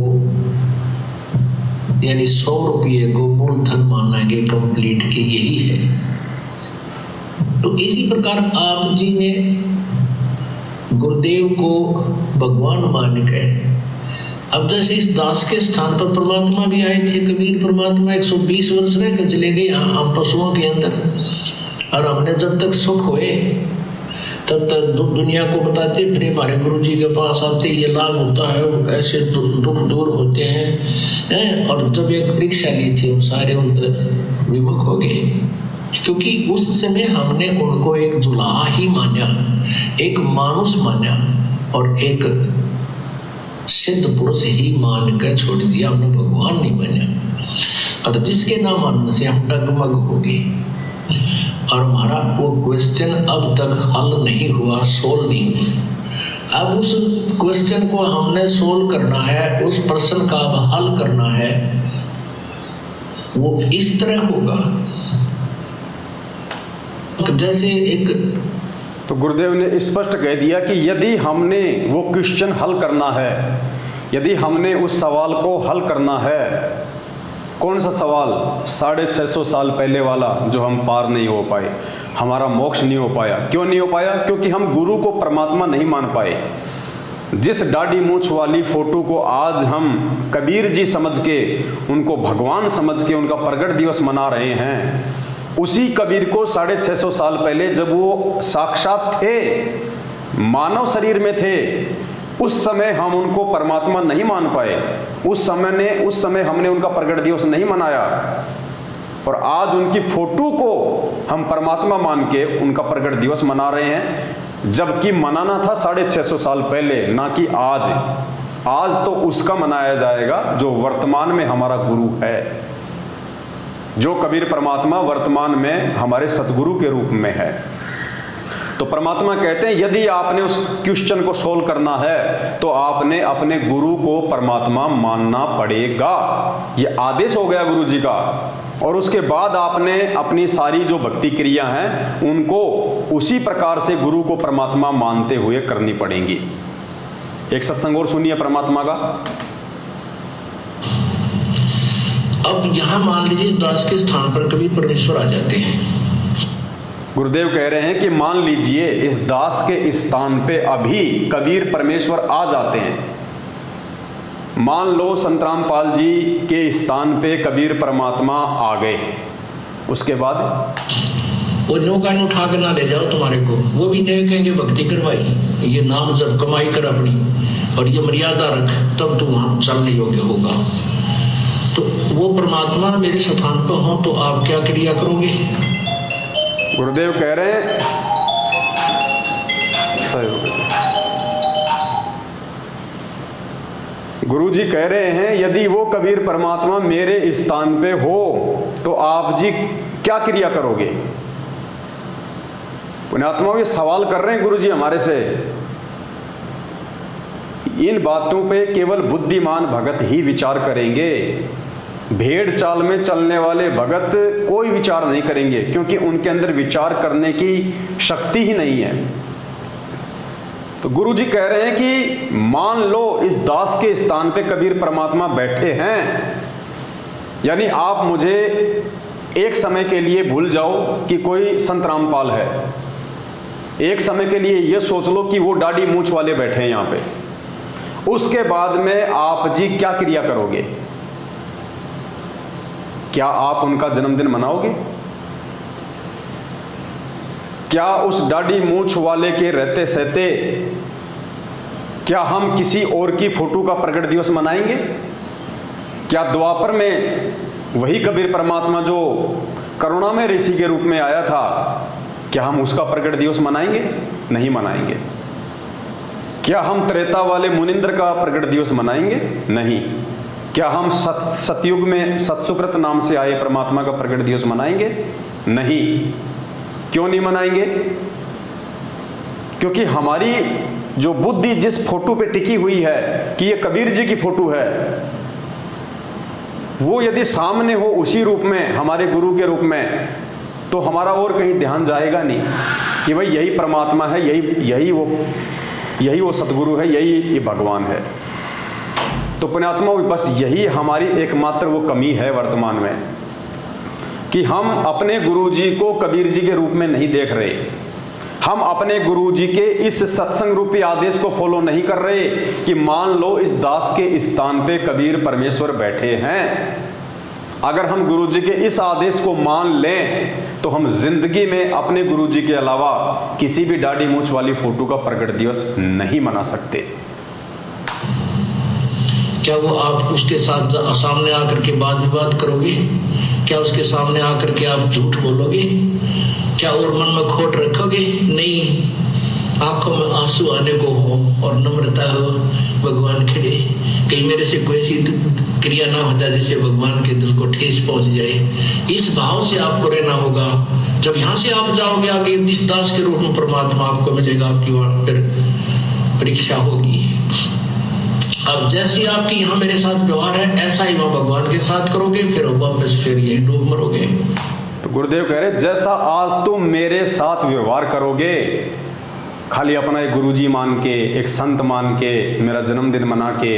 यानी 100 रुपये को मूलधन मानेंगे कंप्लीट की, यही है। तो इसी प्रकार आप जी ने गुरुदेव को भगवान मान गए। अब जैसे इस दास के स्थान पर परमात्मा भी आए थे, कबीर परमात्मा 120 वर्ष रह के चले गए हम पशुओं के अंदर, और हमने जब तक सुख हुए तब तक दुनिया को बताते फिर हमारे गुरु जी के पास आते, ये लाभ होता है, ऐसे दुख दूर होते हैं। और जब एक परीक्षा ली थी वो सारे उनके विमुख हो गए, क्योंकि उस समय हमने उनको एक जुलाहा ही माना, एक मानुष माना और एक सिद्ध पुरुष ही मान कर छोड़ दिया, हमने भगवान नहीं माना। और जिसके ना मानने से हम डगमग हो गए, और हमारा वो क्वेश्चन अब तक हल नहीं हुआ, सोल्व नहीं हुआ। अब उस क्वेश्चन को हमने सोल्व करना है, उस प्रश्न का अब हल करना है। वो इस तरह होगा जैसे एक, तो गुरुदेव ने स्पष्ट कह दिया कि यदि हमने वो क्वेश्चन हल करना है, यदि हमने उस सवाल को हल करना है, कौन सा सवाल? 650 साल पहले वाला जो हम पार नहीं हो पाए, हमारा मोक्ष नहीं हो पाया। क्यों नहीं हो पाया? क्योंकि हम गुरु को परमात्मा नहीं मान पाए। जिस दाढ़ी मूंछ वाली फोटो को आज हम कबीर जी समझ के, उनको भगवान समझ के उनका प्रगट दिवस मना रहे हैं, उसी कबीर को 650 साल पहले जब वो साक्षात थे, मानव शरीर में थे, उस समय हम उनको परमात्मा नहीं मान पाए। उस समय हमने उनका प्रगट दिवस नहीं मनाया, और आज उनकी फोटो को हम परमात्मा मान के उनका प्रगट दिवस मना रहे हैं, जबकि मनाना था 650 साल पहले, ना कि आज। आज तो उसका मनाया जाएगा जो वर्तमान में हमारा गुरु है, जो कबीर परमात्मा वर्तमान में हमारे सतगुरु के रूप में है। तो परमात्मा कहते हैं यदि आपने उस क्वेश्चन को सोल्व करना है तो आपने अपने गुरु को परमात्मा मानना पड़ेगा। ये आदेश हो गया गुरु जी का, और उसके बाद आपने अपनी सारी जो भक्ति क्रिया हैं उनको उसी प्रकार से गुरु को परमात्मा मानते हुए करनी पड़ेंगी। एक सत्संग और सुनिए परमात्मा का। अब यहां मान लीजिए इस दास के स्थान पर कभी परमेश्वर आ जाते हैं। गुरुदेव कह रहे हैं कि मान लीजिए इस दास के स्थान पे अभी कबीर परमेश्वर आ जाते हैं। मान लो संत रामपाल जी के स्थान पे कबीर परमात्मा आ गए, उसके बाद वो नौका उठा कर ना ले जाओ तुम्हारे को, वो भी नहीं कहेंगे भक्ति करवाई, ये नाम जब कमाई कर अपनी और ये मर्यादा रख, तब तो वहां चलने योग्य होगा। तो वो परमात्मा मेरे स्थान पर हो तो आप क्या क्रिया करोगे? गुरुदेव कह रहे हैं, गुरु जी कह रहे हैं यदि वो कबीर परमात्मा मेरे स्थान पे हो तो आप जी क्या क्रिया करोगे? पुण्यात्मा ये सवाल कर रहे हैं गुरु जी हमारे से। इन बातों पे केवल बुद्धिमान भगत ही विचार करेंगे। भेड़ चाल में चलने वाले भगत कोई विचार नहीं करेंगे, क्योंकि उनके अंदर विचार करने की शक्ति ही नहीं है। तो गुरु जी कह रहे हैं कि मान लो इस दास के स्थान पे कबीर परमात्मा बैठे हैं, यानी आप मुझे एक समय के लिए भूल जाओ कि कोई संत रामपाल है, एक समय के लिए ये सोच लो कि वो दाढ़ी मूंछ वाले बैठे हैं यहाँ पे। उसके बाद में आप जी क्या क्रिया करोगे? क्या आप उनका जन्मदिन मनाओगे? क्या उस दाढ़ी मूंछ वाले के रहते सहते क्या हम किसी और की फोटो का प्रगट दिवस मनाएंगे? क्या द्वापर में वही कबीर परमात्मा जो करुणा में ऋषि के रूप में आया था, क्या हम उसका प्रगट दिवस मनाएंगे? नहीं मनाएंगे। क्या हम त्रेता वाले मुनिंद्र का प्रगट दिवस मनाएंगे? नहीं। क्या हम सतयुग में सतसुकृत नाम से आए परमात्मा का प्रगट दिवस मनाएंगे? नहीं। क्यों नहीं मनाएंगे? क्योंकि हमारी जो बुद्धि जिस फोटो पे टिकी हुई है कि ये कबीर जी की फोटो है, वो यदि सामने हो उसी रूप में, हमारे गुरु के रूप में, तो हमारा और कहीं ध्यान जाएगा नहीं कि भाई यही परमात्मा है, यही वो सतगुरु है, यही ये भगवान है। तो पुण्यात्मा बस यही हमारी एकमात्र वो कमी है वर्तमान में, कि हम अपने गुरु जी को कबीर जी के रूप में नहीं देख रहे। हम अपने गुरुजी के इस सत्संग रूपी आदेश को फॉलो नहीं कर रहे कि मान लो इस दास के स्थान पे कबीर परमेश्वर बैठे हैं। अगर हम गुरुजी के इस आदेश को मान लें तो हम जिंदगी में अपने गुरुजी के अलावा किसी भी दाढ़ी मूंछ वाली फोटो का प्रकट दिवस नहीं मना सकते। क्या वो आप उसके साथ सामने आकर के वाद विवाद करोगे? क्या उसके सामने आकर के आप झूठ बोलोगे? क्या और मन में खोट रखोगे? नहीं, आंखों में आंसू आने को हो और नम्रता हो, भगवान खड़े, कहीं मेरे से कोई ऐसी क्रिया ना हो जाए जिससे भगवान के दिल को ठेस पहुंच जाए। इस भाव से आपको रहना होगा। जब यहाँ से आप जाओगे आगे इस दास के रूप में परमात्मा आपको मिलेगा, आपकी वहां फिर परीक्षा होगी। अब जैसी आपकी यहाँ मेरे साथ व्यवहार है ऐसा ही वहां भगवान के साथ करोगे, फिर वापस फिर ये डूब मरोगे। तो गुरुदेव कह रहे जैसा आज तुम मेरे साथ व्यवहार करोगे, खाली अपना एक गुरुजी मान के, एक संत मान के, मेरा जन्मदिन मना के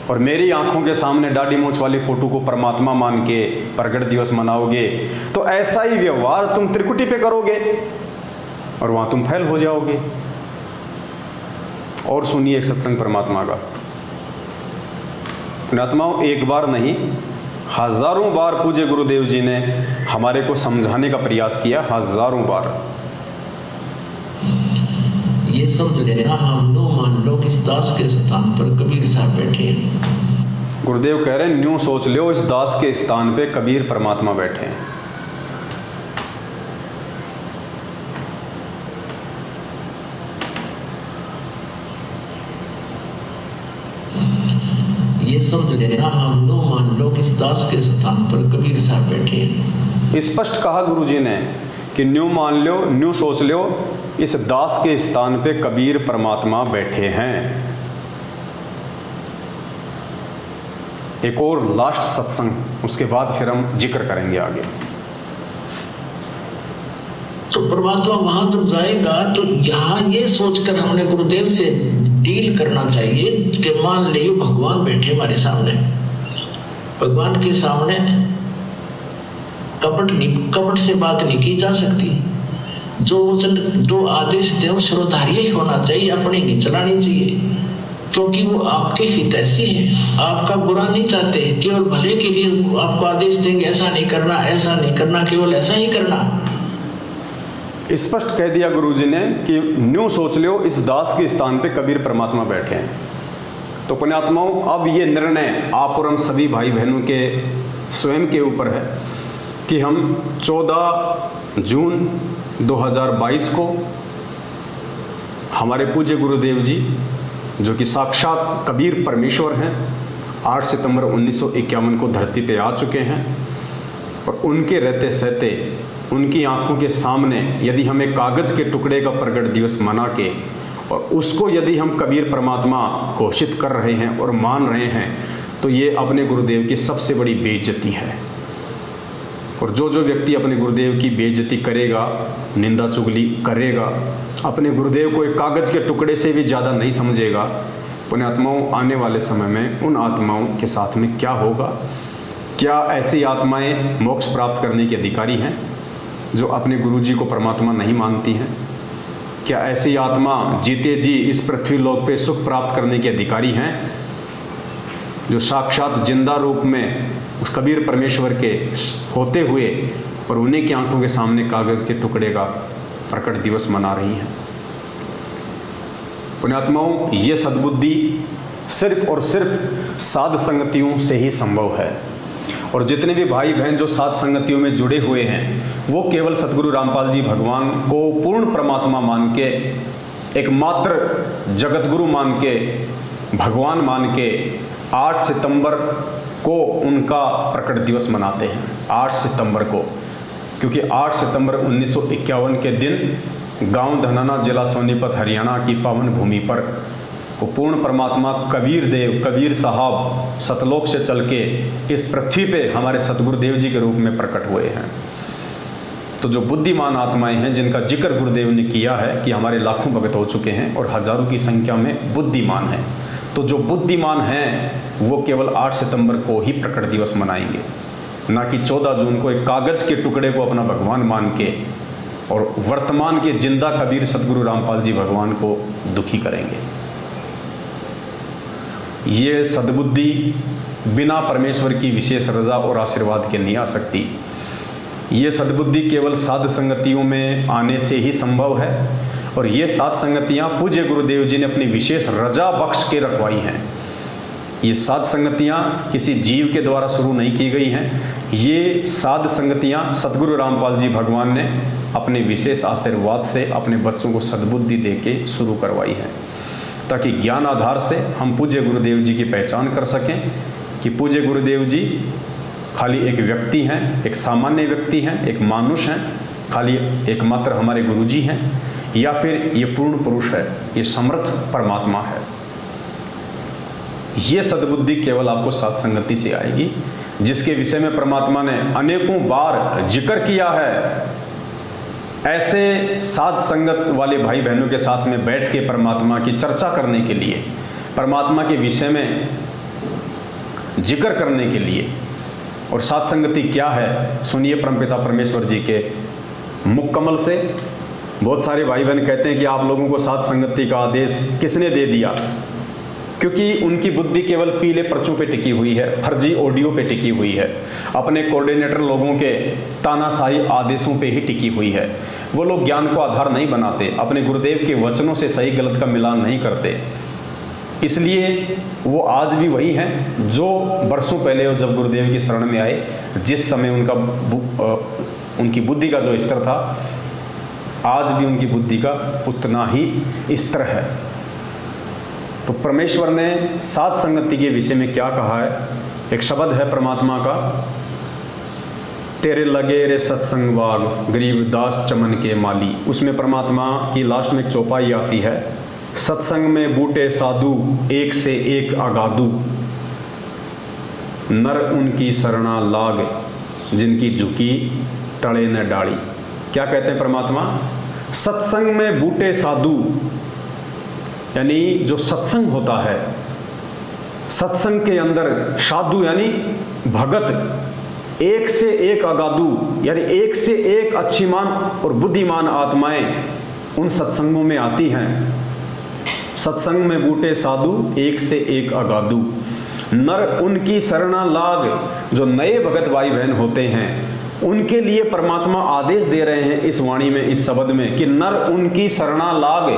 और मेरी आंखों के सामने दाढ़ी मूंछ वाली फोटो को परमात्मा मान के प्रकट दिवस मनाओगे, तो ऐसा ही व्यवहार तुम त्रिकुटी पे करोगे और वहां तुम फैल हो जाओगे। और सुनिए एक सत्संग परमात्मा का, पुण्यात्माओं, एक बार नहीं हजारों बार पूज्य गुरुदेव जी ने हमारे को समझाने का प्रयास किया, हजारों बार। ये समझ लेना, हम नो मान लो कि इस दास के स्थान पर कबीर साहब बैठे हैं। गुरुदेव कह रहे हैं न्यू सोच लो इस दास के स्थान पे कबीर परमात्मा बैठे हैं। ये समझ लेना, हम नो मान लो कि इस दास के स्थान पर कबीर साहब बैठे हैं। स्पष्ट कहा गुरुजी ने कि न्यू मान लो, न्यू सोच लो इस दास के स्थान पे कबीर परमात्मा बैठे हैं। एक और लास्ट सत्संग, उसके बाद फिर हम जिक्र करेंगे आगे। तो परमात्मा वहां जब जाएगा तो यहाँ ये सोचकर हमने गुरुदेव से डील करना चाहिए कि मान लियो भगवान बैठे हमारे सामने, भगवान के सामने कपट से बात नहीं की जा सकती। जो आदेश दे वो श्रोधार्य ही होना चाहिए, अपनी नहीं चलानी चाहिए, क्योंकि वो आपके हितैषी है, आपका बुरा नहीं चाहते, केवल भले के लिए आपको आदेश देंगे ऐसा नहीं करना, ऐसा नहीं करना, केवल ऐसा ही करना। स्पष्ट कह दिया गुरुजी ने कि न्यू सोच लो इस दास के स्थान पे कबीर परमात्मा बैठे हैं। तो पुण्यात्माओं, अब ये निर्णय आप और हम सभी भाई बहनों के स्वयं के ऊपर है कि हम 14 जून 2022 को हमारे पूज्य गुरुदेव जी जो कि साक्षात कबीर परमेश्वर हैं, 8 सितंबर 1951 को धरती पे आ चुके हैं और उनके रहते सहते उनकी आंखों के सामने यदि हम एक कागज के टुकड़े का प्रकट दिवस मना के और उसको यदि हम कबीर परमात्मा घोषित कर रहे हैं और मान रहे हैं, तो ये अपने गुरुदेव की सबसे बड़ी बेइज्जती है। और जो व्यक्ति अपने गुरुदेव की बेइज्जती करेगा, निंदा चुगली करेगा, अपने गुरुदेव को एक कागज के टुकड़े से भी ज़्यादा नहीं समझेगा, पुण्यात्माओं, आने वाले समय में उन आत्माओं के साथ में क्या होगा? क्या ऐसी आत्माएं मोक्ष प्राप्त करने के अधिकारी हैं जो अपने गुरुजी को परमात्मा नहीं मानती हैं? क्या ऐसी आत्मा जीते जी इस पृथ्वी लोक पे सुख प्राप्त करने के अधिकारी हैं जो साक्षात जिंदा रूप में उस कबीर परमेश्वर के होते हुए और उन्हीं की आंखों के सामने कागज के टुकड़े का प्रकट दिवस मना रही हैं? पुण्यात्माओं, ये सद्बुद्धि सिर्फ और सिर्फ साध संगतियों से ही संभव है। और जितने भी भाई बहन जो साध संगतियों में जुड़े हुए हैं वो केवल सतगुरु रामपाल जी भगवान को पूर्ण परमात्मा मान के, एकमात्र जगत गुरु मान के, भगवान मान के 8 सितंबर को उनका प्रकट दिवस मनाते हैं। 8 सितंबर को, क्योंकि 8 सितंबर 1951 के दिन गांव धनाना, जिला सोनीपत, हरियाणा की पावन भूमि पर वो पूर्ण परमात्मा कबीर देव, कबीर साहब सतलोक से चल के इस पृथ्वी पे हमारे सतगुरुदेव जी के रूप में प्रकट हुए हैं। तो जो बुद्धिमान आत्माएं हैं जिनका जिक्र गुरुदेव ने किया है कि हमारे लाखों भगत हो चुके हैं और हजारों की संख्या में बुद्धिमान हैं, तो जो बुद्धिमान हैं वो केवल 8 सितंबर को ही प्रकट दिवस मनाएंगे, ना कि 14 जून को एक कागज के टुकड़े को अपना भगवान मान के और वर्तमान के जिंदा कबीर सदगुरु रामपाल जी भगवान को दुखी करेंगे। ये सद्बुद्धि बिना परमेश्वर की विशेष रजा और आशीर्वाद के नहीं आ सकती। ये सद्बुद्धि केवल साध संगतियों में आने से ही संभव है, और ये साध संगतियाँ पूज्य गुरुदेव जी ने अपनी विशेष रजा बख्श के रखवाई हैं। ये साध संगतियाँ किसी जीव के द्वारा शुरू नहीं की गई हैं। ये साध संगतियाँ सदगुरु रामपाल जी भगवान ने अपने विशेष आशीर्वाद से अपने बच्चों को सद्बुद्धि दे के शुरू करवाई है, ताकि ज्ञान आधार से हम पूज्य गुरुदेव जी की पहचान कर सकें कि पूज्य गुरुदेव जी खाली एक व्यक्ति हैं, एक सामान्य व्यक्ति हैं, एक मानुष हैं, खाली एकमात्र हमारे गुरुजी हैं, या फिर ये पूर्ण पुरुष है, ये समर्थ परमात्मा है। ये सद्बुद्धि केवल आपको साध संगति से आएगी, जिसके विषय में परमात्मा ने अनेकों बार जिक्र किया है। ऐसे साध संगत वाले भाई बहनों के साथ में बैठ के परमात्मा की चर्चा करने के लिए, परमात्मा के विषय में जिक्र करने के लिए। और साध संगति क्या है, सुनिए परमपिता परमेश्वर जी के मुख कमल से। बहुत सारे भाई बहन कहते हैं कि आप लोगों को साध संगति का आदेश किसने दे दिया, क्योंकि उनकी बुद्धि केवल पीले पर्चों पे टिकी हुई है, फर्जी ऑडियो पे टिकी हुई है, अपने कोऑर्डिनेटर लोगों के तानाशाही आदेशों पे ही टिकी हुई है। वो लोग ज्ञान को आधार नहीं बनाते, अपने गुरुदेव के वचनों से सही गलत का मिलान नहीं करते। इसलिए वो आज भी वही हैं जो बरसों पहले जब गुरुदेव की शरण में आए, जिस समय उनकी बुद्धि का जो स्तर था, आज भी उनकी बुद्धि का उतना ही स्तर है। तो परमेश्वर ने साध संगति के विषय में क्या कहा है, एक शब्द है परमात्मा का, तेरे लगे रे सत्संग बाग गरीब दास चमन के माली। उसमें परमात्मा की लास्ट में एक चौपाई आती है, सत्संग में बूटे साधु एक से एक अगाधु, नर उनकी शरणा लाग जिनकी झुकी तड़े न डाली। क्या कहते हैं परमात्मा, सत्संग में बूटे साधु, यानी जो सत्संग होता है, सत्संग के अंदर साधु यानी भगत, एक से एक अगाधु यानी एक से एक अच्छीमान और बुद्धिमान आत्माएं उन सत्संगों में आती हैं। सत्संग में बूटे साधु एक से एक अगाधु, नर उनकी शरणा लाग। जो नए भगत भाई बहन होते हैं उनके लिए परमात्मा आदेश दे रहे हैं इस वाणी में, इस शब्द में, कि नर उनकी शरणा लाग,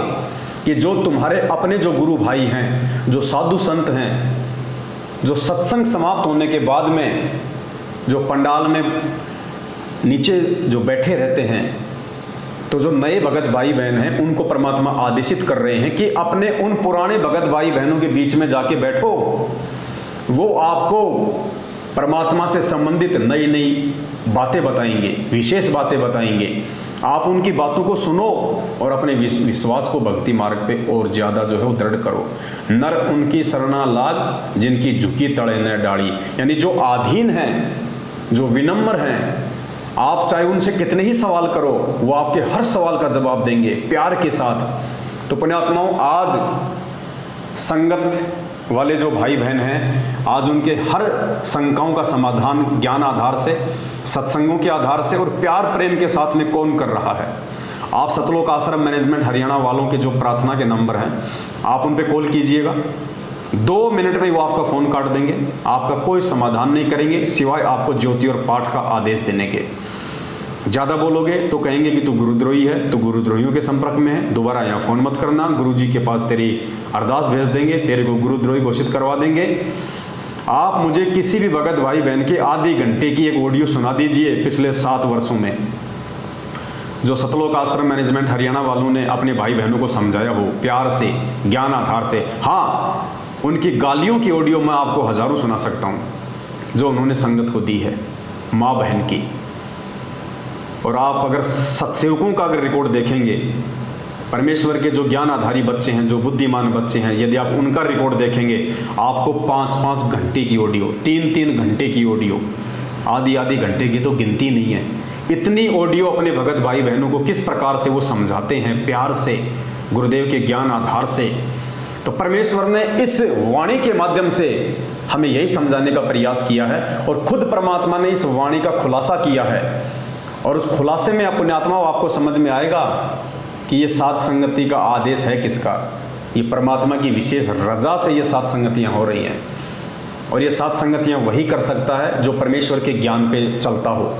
कि जो तुम्हारे अपने जो गुरु भाई हैं, जो साधु संत हैं, जो सत्संग समाप्त होने के बाद में जो पंडाल में नीचे जो बैठे रहते हैं, तो जो नए भगत भाई बहन हैं उनको परमात्मा आदेशित कर रहे हैं कि अपने उन पुराने भगत भाई बहनों के बीच में जाके बैठो। वो आपको परमात्मा से संबंधित नई नई बातें बताएंगे, विशेष बातें बताएंगे। आप उनकी बातों को सुनो और अपने विश्वास को भक्ति मार्ग पे और ज़्यादा जो है वो दृढ़ करो। नर उनकी शरणा लाग जिनकी झुकी तड़े न डाली, यानी जो आधीन हैं, जो विनम्र हैं, आप चाहे उनसे कितने ही सवाल करो, वो आपके हर सवाल का जवाब देंगे प्यार के साथ। तो पुण्यात्माओं, आज संगत वाले जो भाई बहन हैं, आज उनके हर शंकाओं का समाधान ज्ञान आधार से, सत्संगों के आधार से और प्यार प्रेम के साथ में कौन कर रहा है। आप सतलोक आश्रम मैनेजमेंट हरियाणा वालों के जो प्रार्थना के नंबर हैं, आप उन पे कॉल कीजिएगा, 2 मिनट में वो आपका फ़ोन काट देंगे, आपका कोई समाधान नहीं करेंगे सिवाय आपको ज्योति और पाठ का आदेश देने के। ज़्यादा बोलोगे तो कहेंगे कि तू गुरुद्रोही है, तू गुरुद्रोहियों के संपर्क में है, दोबारा यहाँ फ़ोन मत करना, गुरुजी के पास तेरी अरदास भेज देंगे, तेरे को गुरुद्रोही घोषित करवा देंगे। आप मुझे किसी भी भगत भाई बहन के आधे घंटे की एक ऑडियो सुना दीजिए पिछले 7 वर्षों में, जो सतलोक आश्रम मैनेजमेंट हरियाणा वालों ने अपने भाई बहनों को समझाया हो प्यार से, ज्ञान आधार से। हाँ, उनकी गालियों की ऑडियो मैं आपको हज़ारों सुना सकता हूँ जो उन्होंने संगत को दी है, माँ बहन की। और आप अगर सत्सेवकों का अगर रिकॉर्ड देखेंगे, परमेश्वर के जो ज्ञान आधारी बच्चे हैं, जो बुद्धिमान बच्चे हैं, यदि आप उनका रिकॉर्ड देखेंगे, आपको 5-5 घंटे की ऑडियो, 3-3 घंटे की ऑडियो, आधी घंटे की तो गिनती नहीं है, इतनी ऑडियो अपने भगत भाई बहनों को किस प्रकार से वो समझाते हैं प्यार से, गुरुदेव के ज्ञान आधार से। तो परमेश्वर ने इस वाणी के माध्यम से हमें यही समझाने का प्रयास किया है, और खुद परमात्मा ने इस वाणी का खुलासा किया है। और उस खुलासे में पुण्यात्माओं आपको समझ में आएगा कि ये सात संगति का आदेश है किसका। ये परमात्मा की विशेष रजा से ये सात संगतियाँ हो रही हैं, और ये सात संगतियाँ वही कर सकता है जो परमेश्वर के ज्ञान पे चलता हो,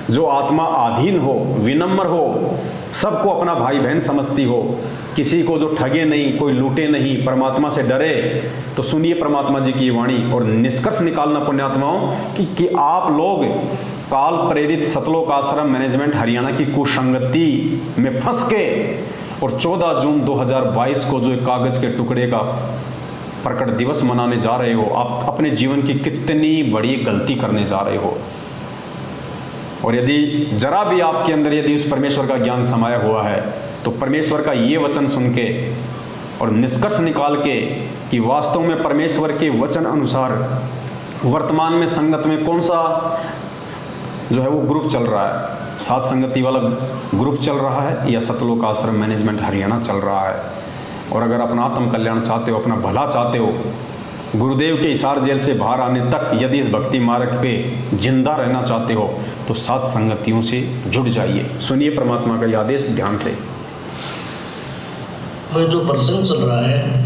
जो आत्मा आधीन हो, विनम्र हो, सबको अपना भाई बहन समझती हो, किसी को जो ठगे नहीं, कोई लूटे नहीं, परमात्मा से डरे। तो सुनिए परमात्मा जी की वाणी और निष्कर्ष निकालना पुण्यात्माओं कि आप लोग काल प्रेरित सतलोक आश्रम मैनेजमेंट हरियाणा की कुसंगति में फंस के और 14 जून 2022 को जो एक कागज के टुकड़े का प्रकट दिवस मनाने जा रहे हो, आप अपने जीवन की कितनी बड़ी गलती करने जा रहे हो। और यदि जरा भी आपके अंदर यदि उस परमेश्वर का ज्ञान समाया हुआ है तो परमेश्वर का ये वचन सुन के और निष्कर्ष निकाल के कि वास्तव में परमेश्वर के वचन अनुसार वर्तमान में संगत में कौन सा जो है वो ग्रुप चल रहा है, सात संगति वाला ग्रुप चल रहा है या सतलोक आश्रम मैनेजमेंट हरियाणा चल रहा है। और अगर अपना आत्म कल्याण चाहते हो, अपना भला चाहते हो, गुरुदेव के हिसार जेल से बाहर आने तक यदि इस भक्ति मार्ग पे जिंदा रहना चाहते हो तो सात संगतियों से जुड़ जाइए। सुनिए परमात्मा का ये आदेश ध्यान से। जो प्रसंग चल रहा है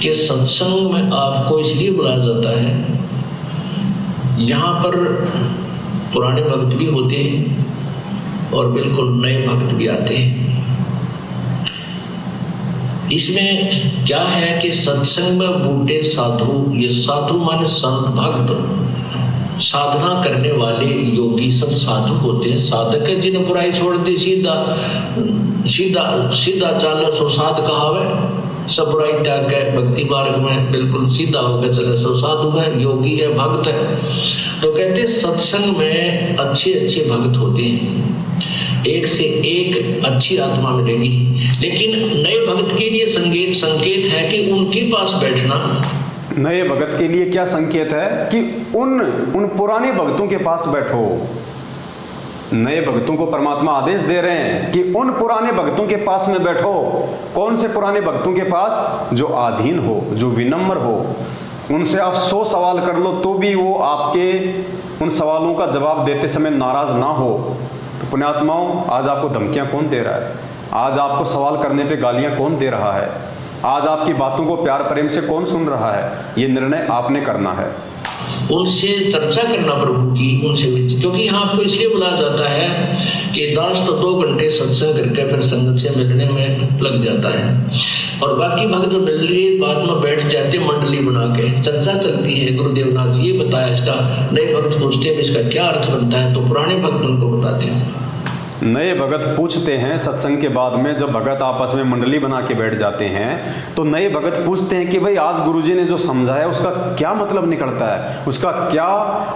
कि सत्संग में आपको इसलिए बुलाया जाता है, यहाँ पर पुराने भक्त भी होते हैं और बिल्कुल नए भक्त भी आते हैं। इसमें क्या है कि सत्संग में बूढ़े साधु, ये साधु माने संत भक्त, साधना करने वाले योगी सब साधु होते हैं। साधक है जिन्हें बुराई छोड़ दी, सीधा सीधा सीधा चालो सो साध कहावे, सब बुराई त्याग के भक्ति मार्ग में बिल्कुल सीधा होकर चले सो साधु है, योगी है, भक्त है। तो कहते सत्संग में अच्छे अच्छे भक्त होते हैं, एक से एक अच्छी आत्मा मिलेगी। लेकिन नए भक्त के लिए संकेत है कि उनके पास बैठना। नए भक्त के लिए क्या संकेत है कि उन पुराने भक्तों के पास बैठो। नए भक्तों को परमात्मा आदेश दे रहे हैं कि उन पुराने भक्तों के पास में बैठो। कौन से पुराने भक्तों के पास? जो आधीन हो, जो विनम्र हो। उनसे आप 100 सवाल कर लो तो भी वो आपके उन सवालों का जवाब देते समय नाराज ना हो। तो पुण्यात्माओं, आज आपको धमकियां कौन दे रहा है? आज आपको सवाल करने पे गालियां कौन दे रहा है? आज आपकी बातों को प्यार प्रेम से कौन सुन रहा है? ये निर्णय आपने करना है। उनसे चर्चा करना प्रभु की, उनसे क्योंकि यहाँ आपको इसलिए बुलाया जाता है कि दास तो 2 घंटे सत्संग करके फिर संगत से मिलने में लग जाता है, और बाकी भक्त जो मिल रही बाद में बैठ जाते मंडली बना के, चर्चा चलती है। गुरुदेव नाथ जी ये बताया, इसका नए भक्त पूछते हैं इसका क्या अर्थ बनता है, तो पुराने भक्त उनको बताते हैं। नए भगत पूछते हैं सत्संग के बाद में, जब भगत आपस में मंडली बना के बैठ जाते हैं तो नए भगत पूछते हैं कि भाई आज गुरुजी ने जो समझाया उसका क्या मतलब निकलता है, उसका क्या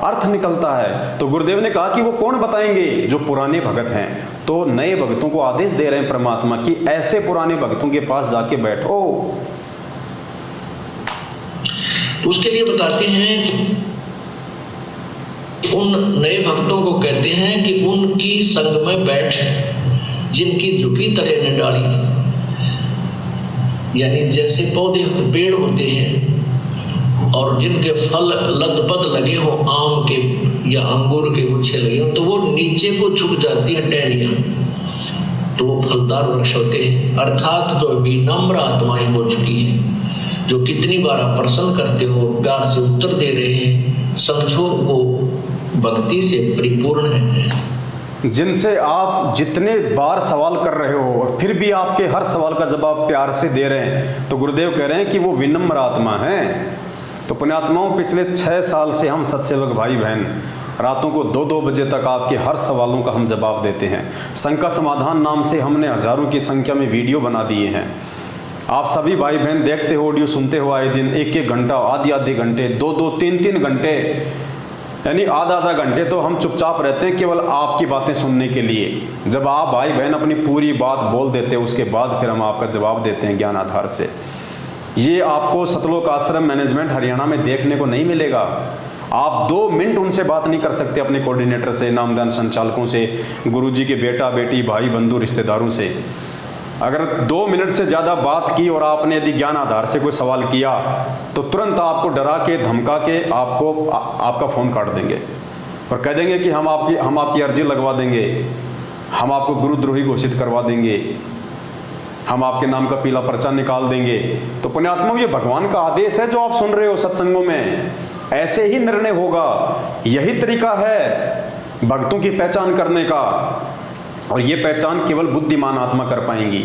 अर्थ निकलता है। तो गुरुदेव ने कहा कि वो कौन बताएंगे? जो पुराने भगत हैं। तो नए भक्तों को आदेश दे रहे हैं परमात्मा कि ऐसे पुराने भक्तों के पास जाके बैठो। उसके लिए बताते हैं कि उन नए भक्तों को कहते हैं कि उनकी संग में बैठ, जिनकी झुकी तरह ने डाली, यानी जैसे पौधे पेड़ होते हैं और जिनके फल लदपद लगे हो, आम के या अंगूर के गुच्छे लगे हो, तो वो नीचे को झुक जाती है टहनियां, तो वो फलदार वृक्ष होते हैं। अर्थात जो विनम्र आत्माएं हो चुकी हैं, जो कितनी बार आप प्रसन्न करते हो, प्यार से उत्तर दे रहे हैं, समझो वो भक्ति से परिपूर्ण है। जिनसे आप जितने बार सवाल कर रहे हो और फिर भी आपके हर सवाल का जवाब प्यार से दे रहे हैं, तो गुरुदेव कह रहे हैं कि वो विनम्र आत्मा है। तो पुण्यात्माओं, पिछले 6 साल से हम सत्सेवक भाई बहन रातों को 2-2 बजे तक आपके हर सवालों का हम जवाब देते हैं। शंका समाधान नाम से हमने हजारों की संख्या में वीडियो बना दिए हैं। आप सभी भाई बहन देखते हो, ऑडियो सुनते हो आए दिन, 1-1 घंटा, आधे घंटे, 2-2, 3-3 घंटे, यानी आधा घंटे तो हम चुपचाप रहते हैं केवल आपकी बातें सुनने के लिए। जब आप भाई बहन अपनी पूरी बात बोल देते हैं उसके बाद फिर हम आपका जवाब देते हैं ज्ञान आधार से। ये आपको सतलोक आश्रम मैनेजमेंट हरियाणा में देखने को नहीं मिलेगा। आप 2 मिनट उनसे बात नहीं कर सकते, अपने कोऑर्डिनेटर से, नामदान संचालकों से, गुरुजी के बेटा बेटी, भाई बंधु रिश्तेदारों से। अगर 2 मिनट से ज़्यादा बात की और आपने यदि ज्ञान आधार से कोई सवाल किया तो तुरंत आपको डरा के धमका के आपका फ़ोन काट देंगे और कह देंगे कि हम आपकी अर्जी लगवा देंगे, हम आपको गुरुद्रोही घोषित करवा देंगे, हम आपके नाम का पीला पर्चा निकाल देंगे। तो पुण्यात्माओं, ये भगवान का आदेश है जो आप सुन रहे हो सत्संगों में, ऐसे ही निर्णय होगा। यही तरीका है भक्तों की पहचान करने का, और ये पहचान केवल बुद्धिमान आत्मा कर पाएंगी।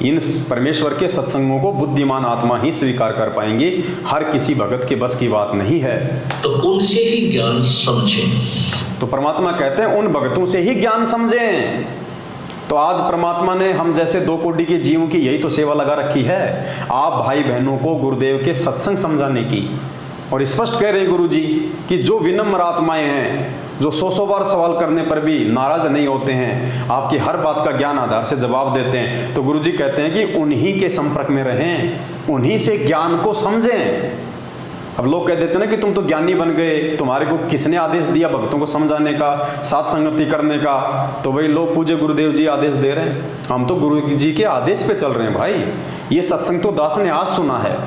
इन परमेश्वर के सत्संगों को बुद्धिमान आत्मा ही स्वीकार कर पाएंगी, हर किसी भगत के बस की बात नहीं है। तो उनसे ही ज्ञान समझें। तो परमात्मा कहते हैं उन भगतों से ही ज्ञान समझें। तो आज परमात्मा ने हम जैसे 2 कोटि के जीवों की यही तो सेवा लगा रखी है, आप भाई बहनों को गुरुदेव के सत्संग समझाने की। और स्पष्ट कह रहे हैं गुरु जी कि जो विनम्र आत्माएं हैं, जो 100 बार सवाल करने पर भी नाराज नहीं होते हैं, आपकी हर बात का ज्ञान आधार से जवाब देते हैं, तो गुरु जी कहते हैं कि उन्हीं के संपर्क में रहें, उन्हीं से ज्ञान को समझें। अब लोग कह देते हैं ना कि तुम तो ज्ञानी बन गए, तुम्हारे को किसने आदेश दिया भक्तों को समझाने का, साथ संगति करने का? तो भाई लोग पूज्य गुरुदेव जी आदेश दे रहे हैं, हम तो गुरु जी के आदेश पे चल रहे हैं भाई। ये सत्संग तो दास ने आज सुना है,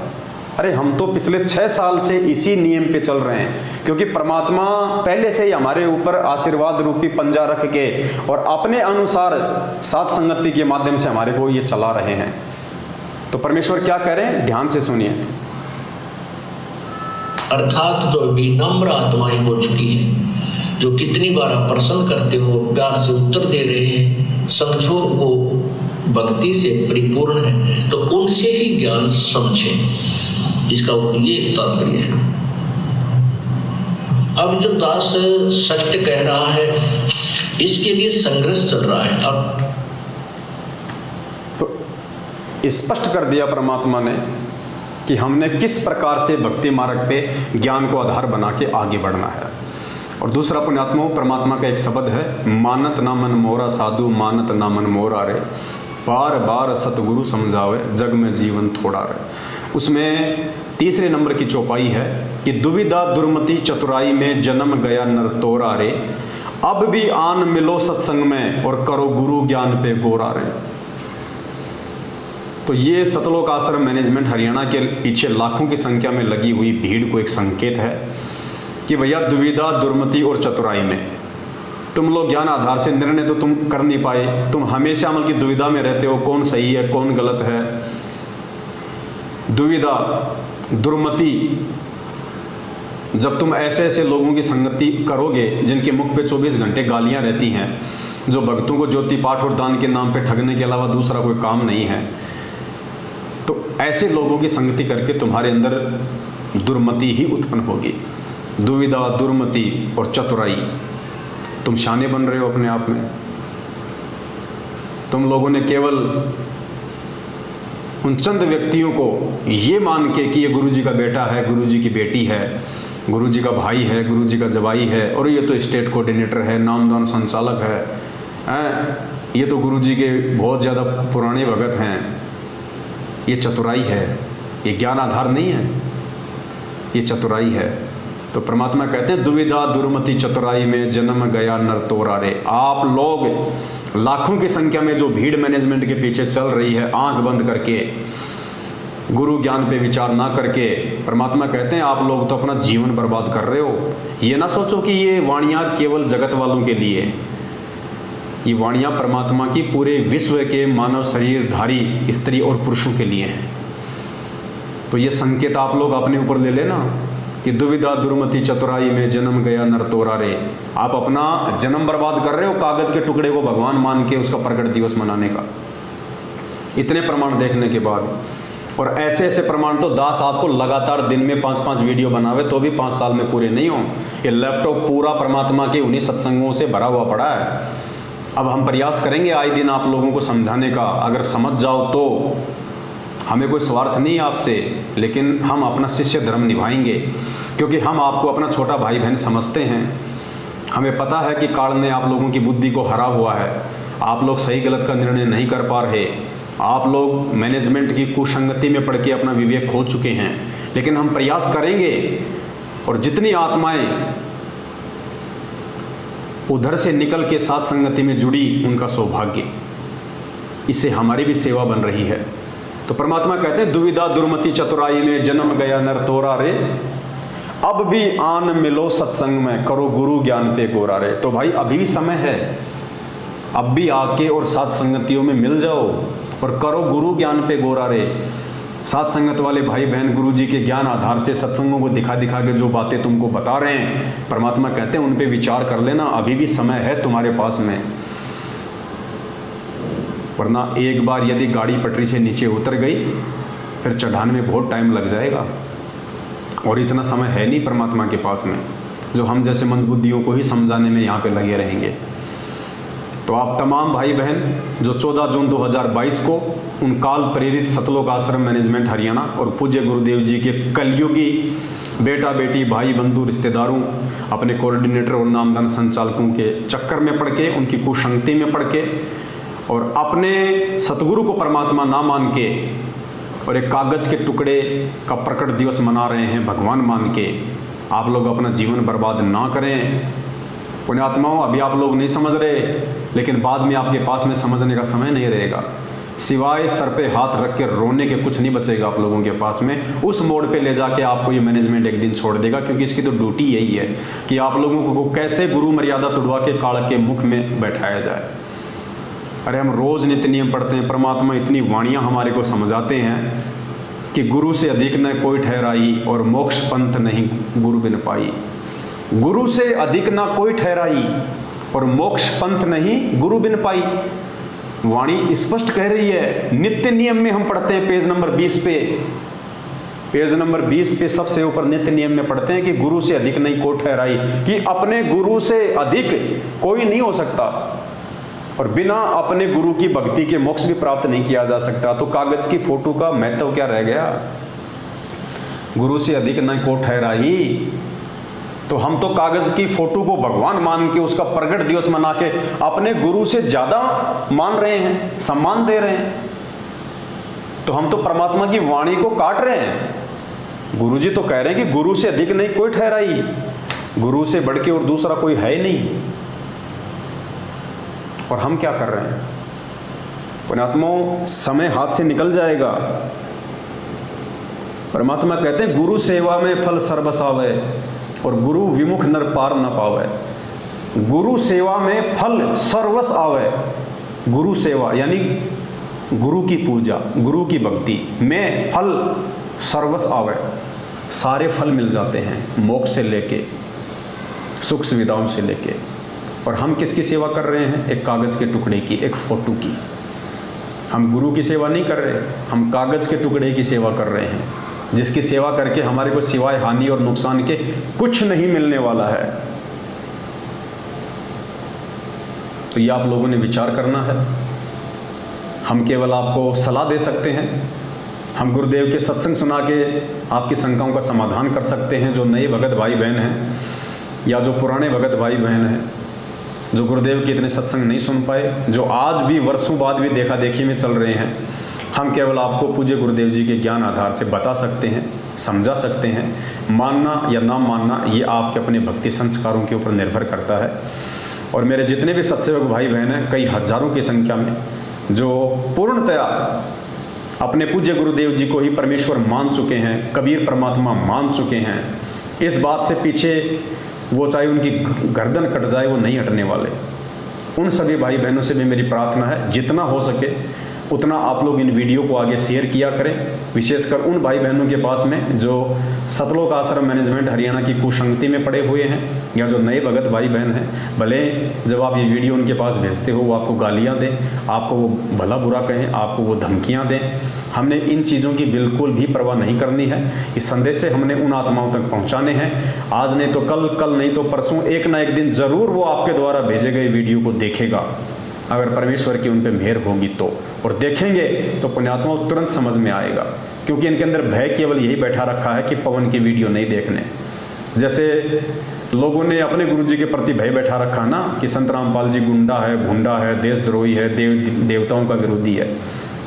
अरे हम तो पिछले 6 साल से इसी नियम पे चल रहे हैं, क्योंकि परमात्मा पहले से ही हमारे ऊपर आशीर्वाद रूपी पंजा रख के और अपने अनुसार साथ संगति के माध्यम से हमारे को ये चला रहे हैं। तो परमेश्वर क्या कह रहे हैं, ध्यान से सुनिए। अर्थात जो विनम्र आत्माएं हो चुकी हैं, जो कितनी बार आप प्रश्न करते हो, प्यार से उत्तर दे रहे हैं, समझो वो भक्ति से परिपूर्ण है, तो उनसे ही ज्ञान समझें। इसका ये तात्पर्य है। अब जो दास सत्य कह रहा है, इसके लिए संघर्ष चल रहा है। अब तो स्पष्ट कर दिया परमात्मा ने कि हमने किस प्रकार से भक्ति मार्ग पे ज्ञान को आधार बना के आगे बढ़ना है। और दूसरा पुण्यात्माओं, परमात्मा का एक शब्द है, मानत ना मन मोरा साधु, मानत ना मन मोरा रे, बार बार सतगुरु समझावे, जग में जीवन थोड़ा रे। उसमें 3 नंबर की चौपाई है कि दुविधा दुर्मति चतुराई में जन्म गया नर तोरा रे, अब भी आन मिलो सत्संग में और करो गुरु ज्ञान पे गोरा रे। तो ये सतलोक आश्रम मैनेजमेंट हरियाणा के पीछे लाखों की संख्या में लगी हुई भीड़ को एक संकेत है कि भैया दुविधा दुर्मति और चतुराई में तुम लोग ज्ञान आधार से निर्णय तो तुम कर नहीं पाए, तुम हमेशा अमल की दुविधा में रहते हो, कौन सही है कौन गलत है। दुविधा दुर्मति, जब तुम ऐसे ऐसे लोगों की संगति करोगे जिनके मुख पे 24 घंटे गालियां रहती हैं, जो भक्तों को ज्योति पाठ और दान के नाम पे ठगने के अलावा दूसरा कोई काम नहीं है, तो ऐसे लोगों की संगति करके तुम्हारे अंदर दुर्मति ही उत्पन्न होगी। दुविधा दुर्मति और चतुराई, तुम शाने बन रहे हो अपने आप में। तुम लोगों ने केवल उन चंद व्यक्तियों को ये मान के कि ये गुरुजी का बेटा है, गुरुजी की बेटी है, गुरुजी का भाई है, गुरुजी का जवाई है, और ये तो स्टेट कोऑर्डिनेटर है, नामदान संचालक है, ये तो गुरुजी के बहुत ज़्यादा पुराने भगत हैं, ये चतुराई है, ये ज्ञान आधार नहीं है, ये चतुराई है। तो परमात्मा कहते हैं दुविधा दुर्मति चतुराई में जन्म गया नर तोरा रे। आप लोग लाखों की संख्या में जो भीड़ मैनेजमेंट के पीछे चल रही है, आंख बंद करके, गुरु ज्ञान पे विचार ना करके, परमात्मा कहते हैं आप लोग तो अपना जीवन बर्बाद कर रहे हो। ये ना सोचो कि ये वाणियाँ केवल जगत वालों के लिए, ये वाणियाँ परमात्मा की पूरे विश्व के मानव शरीरधारी स्त्री और पुरुषों के लिए हैं। तो ये संकेत आप लोग अपने ऊपर ले लेना कि दुविधा दुर्मति चतुराई में जन्म गया नर तोरा रे। आप अपना जन्म बर्बाद कर रहे हो कागज के टुकड़े को भगवान मान के उसका प्रकट दिवस मनाने का। इतने प्रमाण देखने के बाद, और ऐसे ऐसे प्रमाण तो दास आपको लगातार दिन में 5-5 वीडियो बनावे तो भी 5 साल में पूरे नहीं हो। ये लैपटॉप पूरा परमात्मा के उन्हीं सत्संगों से भरा हुआ पड़ा है। अब हम प्रयास करेंगे आए दिन आप लोगों को समझाने का, अगर समझ जाओ तो हमें कोई स्वार्थ नहीं आपसे, लेकिन हम अपना शिष्य धर्म निभाएंगे, क्योंकि हम आपको अपना छोटा भाई बहन समझते हैं। हमें पता है कि काल ने आप लोगों की बुद्धि को हरा हुआ है, आप लोग सही गलत का निर्णय नहीं कर पा रहे, आप लोग मैनेजमेंट की कुसंगति में पड़ के अपना विवेक खो चुके हैं। लेकिन हम प्रयास करेंगे, और जितनी आत्माएं उधर से निकल के साथ संगति में जुड़ी, उनका सौभाग्य। इससे हमारी भी सेवा बन रही है। तो परमात्मा कहते हैं दुविधा दुर्मति चतुराई में जन्म गया नर तोरा रे, अब भी आन मिलो सत्संग में करो गुरु ज्ञान पे गोरा रे। तो भाई अभी भी समय है, अब भी आके और साथ संगतियों में मिल जाओ और करो गुरु ज्ञान पे गोरा रे। साथ संगत वाले भाई बहन गुरु जी के ज्ञान आधार से सत्संगों को दिखा दिखा के जो बातें तुमको बता रहे हैं, परमात्मा कहते हैं उन पे विचार कर लेना, अभी भी समय है तुम्हारे पास में। वरना एक बार यदि गाड़ी पटरी से नीचे उतर गई फिर चढ़ाने में बहुत टाइम लग जाएगा, और इतना समय है नहीं परमात्मा के पास में जो हम जैसे मंदबुद्धियों को ही समझाने में यहाँ पे लगे रहेंगे। तो आप तमाम भाई बहन जो 14 जून 2022 को उन काल प्रेरित सतलोक आश्रम मैनेजमेंट हरियाणा और पूज्य गुरुदेव जी के कलयुगी बेटा बेटी भाई बंधु रिश्तेदारों अपने कोऑर्डिनेटर और नामदान संचालकों के चक्कर में पड़ के, उनकी कुसंगति में पड़ के और अपने सतगुरु को परमात्मा ना मान के और एक कागज के टुकड़े का प्रकट दिवस मना रहे हैं भगवान मान के, आप लोग अपना जीवन बर्बाद ना करें। पुण्यात्माओं, अभी आप लोग नहीं समझ रहे, लेकिन बाद में आपके पास में समझने का समय नहीं रहेगा। सिवाय सर पे हाथ रख के रोने के कुछ नहीं बचेगा आप लोगों के पास में। उस मोड़ पे ले जाके आपको ये मैनेजमेंट एक दिन छोड़ देगा, क्योंकि इसकी तो ड्यूटी यही है कि आप लोगों को कैसे गुरु मर्यादा तुड़वा के काल के मुख में बैठाया जाए। अरे हम रोज़ नित्य नियम पढ़ते हैं, परमात्मा इतनी वाणियाँ हमारे को समझाते हैं कि गुरु से अधिक न कोई ठहराई और मोक्ष पंथ नहीं गुरु बिन पाई। गुरु से अधिक ना कोई ठहराई और मोक्ष पंथ नहीं गुरु बिन पाई। वाणी स्पष्ट कह रही है। नित्य नियम में हम पढ़ते हैं पेज नंबर 20 पे, पेज नंबर 20 पे सबसे ऊपर नित्य नियम में पढ़ते हैं कि गुरु से अधिक नहीं कोई ठहराई, कि अपने गुरु से अधिक कोई नहीं हो सकता और बिना अपने गुरु की भक्ति के मोक्ष भी प्राप्त नहीं किया जा सकता। तो कागज की फोटो का महत्व क्या रह गया? गुरु से अधिक नहीं को ठहराई, तो हम तो कागज की फोटो को भगवान मान के उसका प्रगट दिवस मना के अपने गुरु से ज्यादा मान रहे हैं, सम्मान दे रहे हैं। तो हम तो परमात्मा की वाणी को काट रहे हैं। गुरु जी तो कह रहे हैं कि गुरु से अधिक नहीं कोई ठहराई, गुरु से बढ़ के और दूसरा कोई है ही नहीं। और हम क्या कर रहे हैं? पुण्यात्माओं, समय हाथ से निकल जाएगा। परमात्मा कहते हैं गुरु सेवा में फल सर्वस आवे और गुरु विमुख नर पार न पावे। गुरु सेवा में फल सर्वस आवे। गुरु सेवा यानी गुरु की पूजा, गुरु की भक्ति में फल सर्वस आवे, सारे फल मिल जाते हैं, मोक्ष से लेके सुख सुविधाओं से लेके। और हम किसकी सेवा कर रहे हैं? एक कागज के टुकड़े की, एक फोटो की। हम गुरु की सेवा नहीं कर रहे, हम कागज के टुकड़े की सेवा कर रहे हैं, जिसकी सेवा करके हमारे को सिवाय हानि और नुकसान के कुछ नहीं मिलने वाला है। तो ये आप लोगों ने विचार करना है। हम केवल आपको सलाह दे सकते हैं, हम गुरुदेव के सत्संग सुना के आपकी शंकाओं का समाधान कर सकते हैं। जो नए भगत भाई बहन हैं या जो पुराने भगत भाई बहन हैं, जो गुरुदेव के इतने सत्संग नहीं सुन पाए, जो आज भी वर्षों बाद भी देखा देखी में चल रहे हैं, हम केवल आपको पूज्य गुरुदेव जी के ज्ञान आधार से बता सकते हैं, समझा सकते हैं। मानना या ना मानना ये आपके अपने भक्ति संस्कारों के ऊपर निर्भर करता है। और मेरे जितने भी सत्सेवक भाई बहन हैं, कई हजारों की संख्या में, जो पूर्णतया अपने पूज्य गुरुदेव जी को ही परमेश्वर मान चुके हैं, कबीर परमात्मा मान चुके हैं, इस बात से पीछे वो चाहे उनकी गर्दन कट जाए वो नहीं हटने वाले। उन सभी भाई बहनों से भी मेरी प्रार्थना है, जितना हो सके उतना आप लोग इन वीडियो को आगे शेयर किया करें, विशेषकर उन भाई बहनों के पास में जो सतलोक आश्रम मैनेजमेंट हरियाणा की कुसंगति में पड़े हुए हैं या जो नए भगत भाई बहन हैं। भले जब आप ये वीडियो उनके पास भेजते हो वो आपको गालियाँ दें, आपको वो भला बुरा कहें, आपको वो धमकियाँ दें, हमने इन चीज़ों की बिल्कुल भी परवाह नहीं करनी है। इस संदेश से हमने उन आत्माओं तक पहुँचाने हैं। आज नहीं तो कल, कल नहीं तो परसों, एक ना एक दिन ज़रूर वो आपके द्वारा भेजे गए वीडियो को देखेगा, अगर परमेश्वर की उन पे मेहर होगी तो। और देखेंगे तो पुण्यात्माओं तुरंत समझ में आएगा, क्योंकि इनके अंदर भय केवल यही बैठा रखा है कि पवन की वीडियो नहीं देखने। जैसे लोगों ने अपने गुरुजी के प्रति भय बैठा रखा ना कि संत रामपाल जी गुंडा है, भुंडा है, देशद्रोही है, देवताओं का विरोधी है,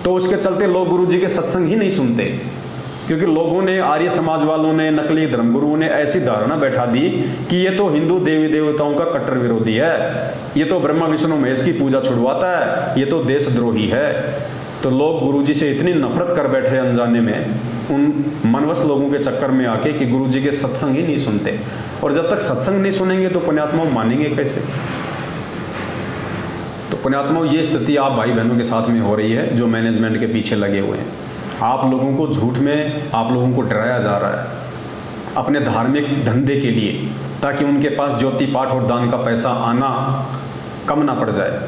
तो उसके चलते लोग गुरुजी के सत्संग ही नहीं सुनते। क्योंकि लोगों ने, आर्य समाज वालों ने, नकली धर्मगुरुओं ने ऐसी धारणा बैठा दी कि ये तो हिंदू देवी देवताओं का कट्टर विरोधी है, ये तो ब्रह्मा विष्णु महेश की पूजा छुड़वाता है, ये तो देशद्रोही है। तो लोग गुरुजी से इतनी नफरत कर बैठे अनजाने में, उन मनवश लोगों के चक्कर में आके, कि गुरुजी के सत्संग ही नहीं सुनते। और जब तक सत्संग नहीं सुनेंगे तो पुण्यात्मा मानेंगे कैसे? तो पुण्यात्मा, ये स्थिति आप भाई बहनों के साथ में हो रही है जो मैनेजमेंट के पीछे लगे हुए हैं। आप लोगों को झूठ में, आप लोगों को डराया जा रहा है अपने धार्मिक धंधे के लिए, ताकि उनके पास ज्योति पाठ और दान का पैसा आना कम ना पड़ जाए।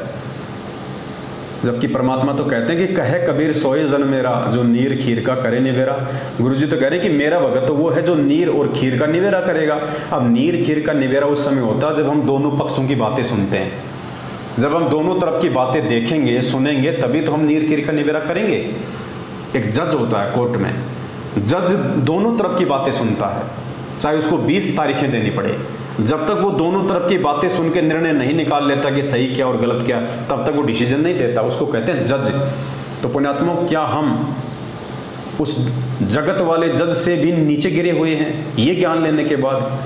जबकि परमात्मा तो कहते हैं कि कहे कबीर सोए जन मेरा, जो नीर खीर का करे निवेरा। गुरुजी तो कह रहे हैं कि मेरा भगत तो वो है जो नीर और खीर का निवेरा करेगा। अब नीर खीर का निवेरा उस समय होता है जब हम दोनों पक्षों की बातें सुनते हैं, जब हम दोनों तरफ की बातें देखेंगे, सुनेंगे, तभी तो हम नीर खीर का निवेरा करेंगे। एक जज होता है कोर्ट में, जज दोनों तरफ की बातें सुनता है, चाहे उसको 20 तारीखें देनी पड़े। जब तक वो दोनों तरफ की बातें सुन के निर्णय नहीं निकाल लेता कि सही क्या और गलत क्या, तब तक वो डिसीजन नहीं देता, उसको कहते हैं जज। तो पुण्यात्मा, क्या हम उस जगत वाले जज से भी नीचे गिरे हुए हैं ये ज्ञान लेने के बाद?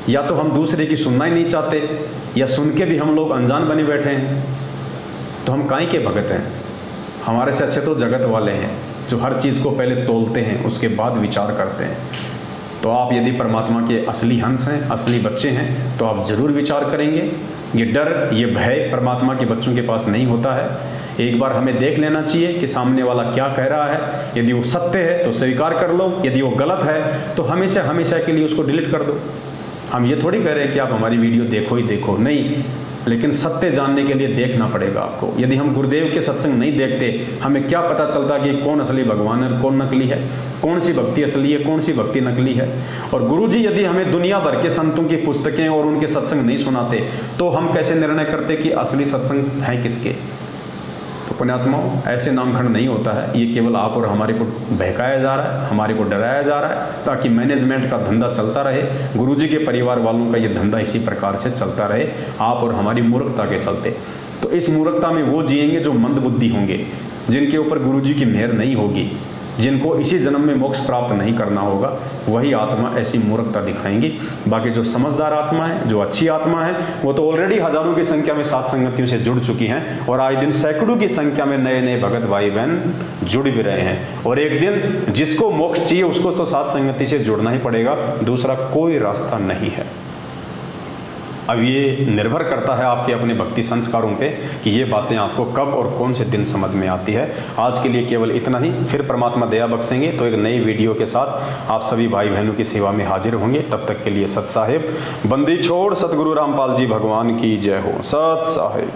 या तो हम दूसरे की सुनना ही नहीं चाहते, या सुन के भी हम लोग अनजान बने बैठे हैं। तो हम काहे के भगत हैं? हमारे से अच्छे तो जगत वाले हैं जो हर चीज़ को पहले तोलते हैं, उसके बाद विचार करते हैं। तो आप यदि परमात्मा के असली हंस हैं, असली बच्चे हैं, तो आप जरूर विचार करेंगे। ये डर, ये भय परमात्मा के बच्चों के पास नहीं होता है। एक बार हमें देख लेना चाहिए कि सामने वाला क्या कह रहा है। यदि वो सत्य है तो स्वीकार कर लो, यदि वो गलत है तो हमेशा हमेशा के लिए उसको डिलीट कर दो। हम ये थोड़ी कह रहे हैं कि आप हमारी वीडियो देखो ही देखो, नहीं, लेकिन सत्य जानने के लिए देखना पड़ेगा आपको। यदि हम गुरुदेव के सत्संग नहीं देखते, हमें क्या पता चलता कि कौन असली भगवान है, कौन नकली है, कौन सी भक्ति असली है, कौन सी भक्ति नकली है। और गुरुजी यदि हमें दुनिया भर के संतों की पुस्तकें और उनके सत्संग नहीं सुनाते, तो हम कैसे निर्णय करते कि असली सत्संग है किसके? तो पुण्यात्माओं, ऐसे नामखंड नहीं होता है। ये केवल आप और हमारे को बहकाया जा रहा है, हमारे को डराया जा रहा है, ताकि मैनेजमेंट का धंधा चलता रहे, गुरुजी के परिवार वालों का ये धंधा इसी प्रकार से चलता रहे, आप और हमारी मूर्खता के चलते। तो इस मूर्खता में वो जिएंगे जो मंदबुद्धि होंगे, जिनके ऊपर गुरुजी की मेहर नहीं होगी, जिनको इसी जन्म में मोक्ष प्राप्त नहीं करना होगा, वही आत्मा ऐसी मूर्खता दिखाएंगी। बाकी जो समझदार आत्मा है, जो अच्छी आत्मा है, वो तो ऑलरेडी हजारों की संख्या में सात संगतियों से जुड़ चुकी हैं, और आए दिन सैकड़ों की संख्या में नए नए भगत भाई बहन जुड़ भी रहे हैं। और एक दिन जिसको मोक्ष चाहिए उसको तो सात संगति से जुड़ना ही पड़ेगा, दूसरा कोई रास्ता नहीं है। अब ये निर्भर करता है आपके अपने भक्ति संस्कारों पे कि ये बातें आपको कब और कौन से दिन समझ में आती है। आज के लिए केवल इतना ही, फिर परमात्मा दया बख्शेंगे तो एक नई वीडियो के साथ आप सभी भाई बहनों की सेवा में हाजिर होंगे। तब तक के लिए सत साहिब, बंदी छोड़ सतगुरु रामपाल जी भगवान की जय हो। सत साहिब।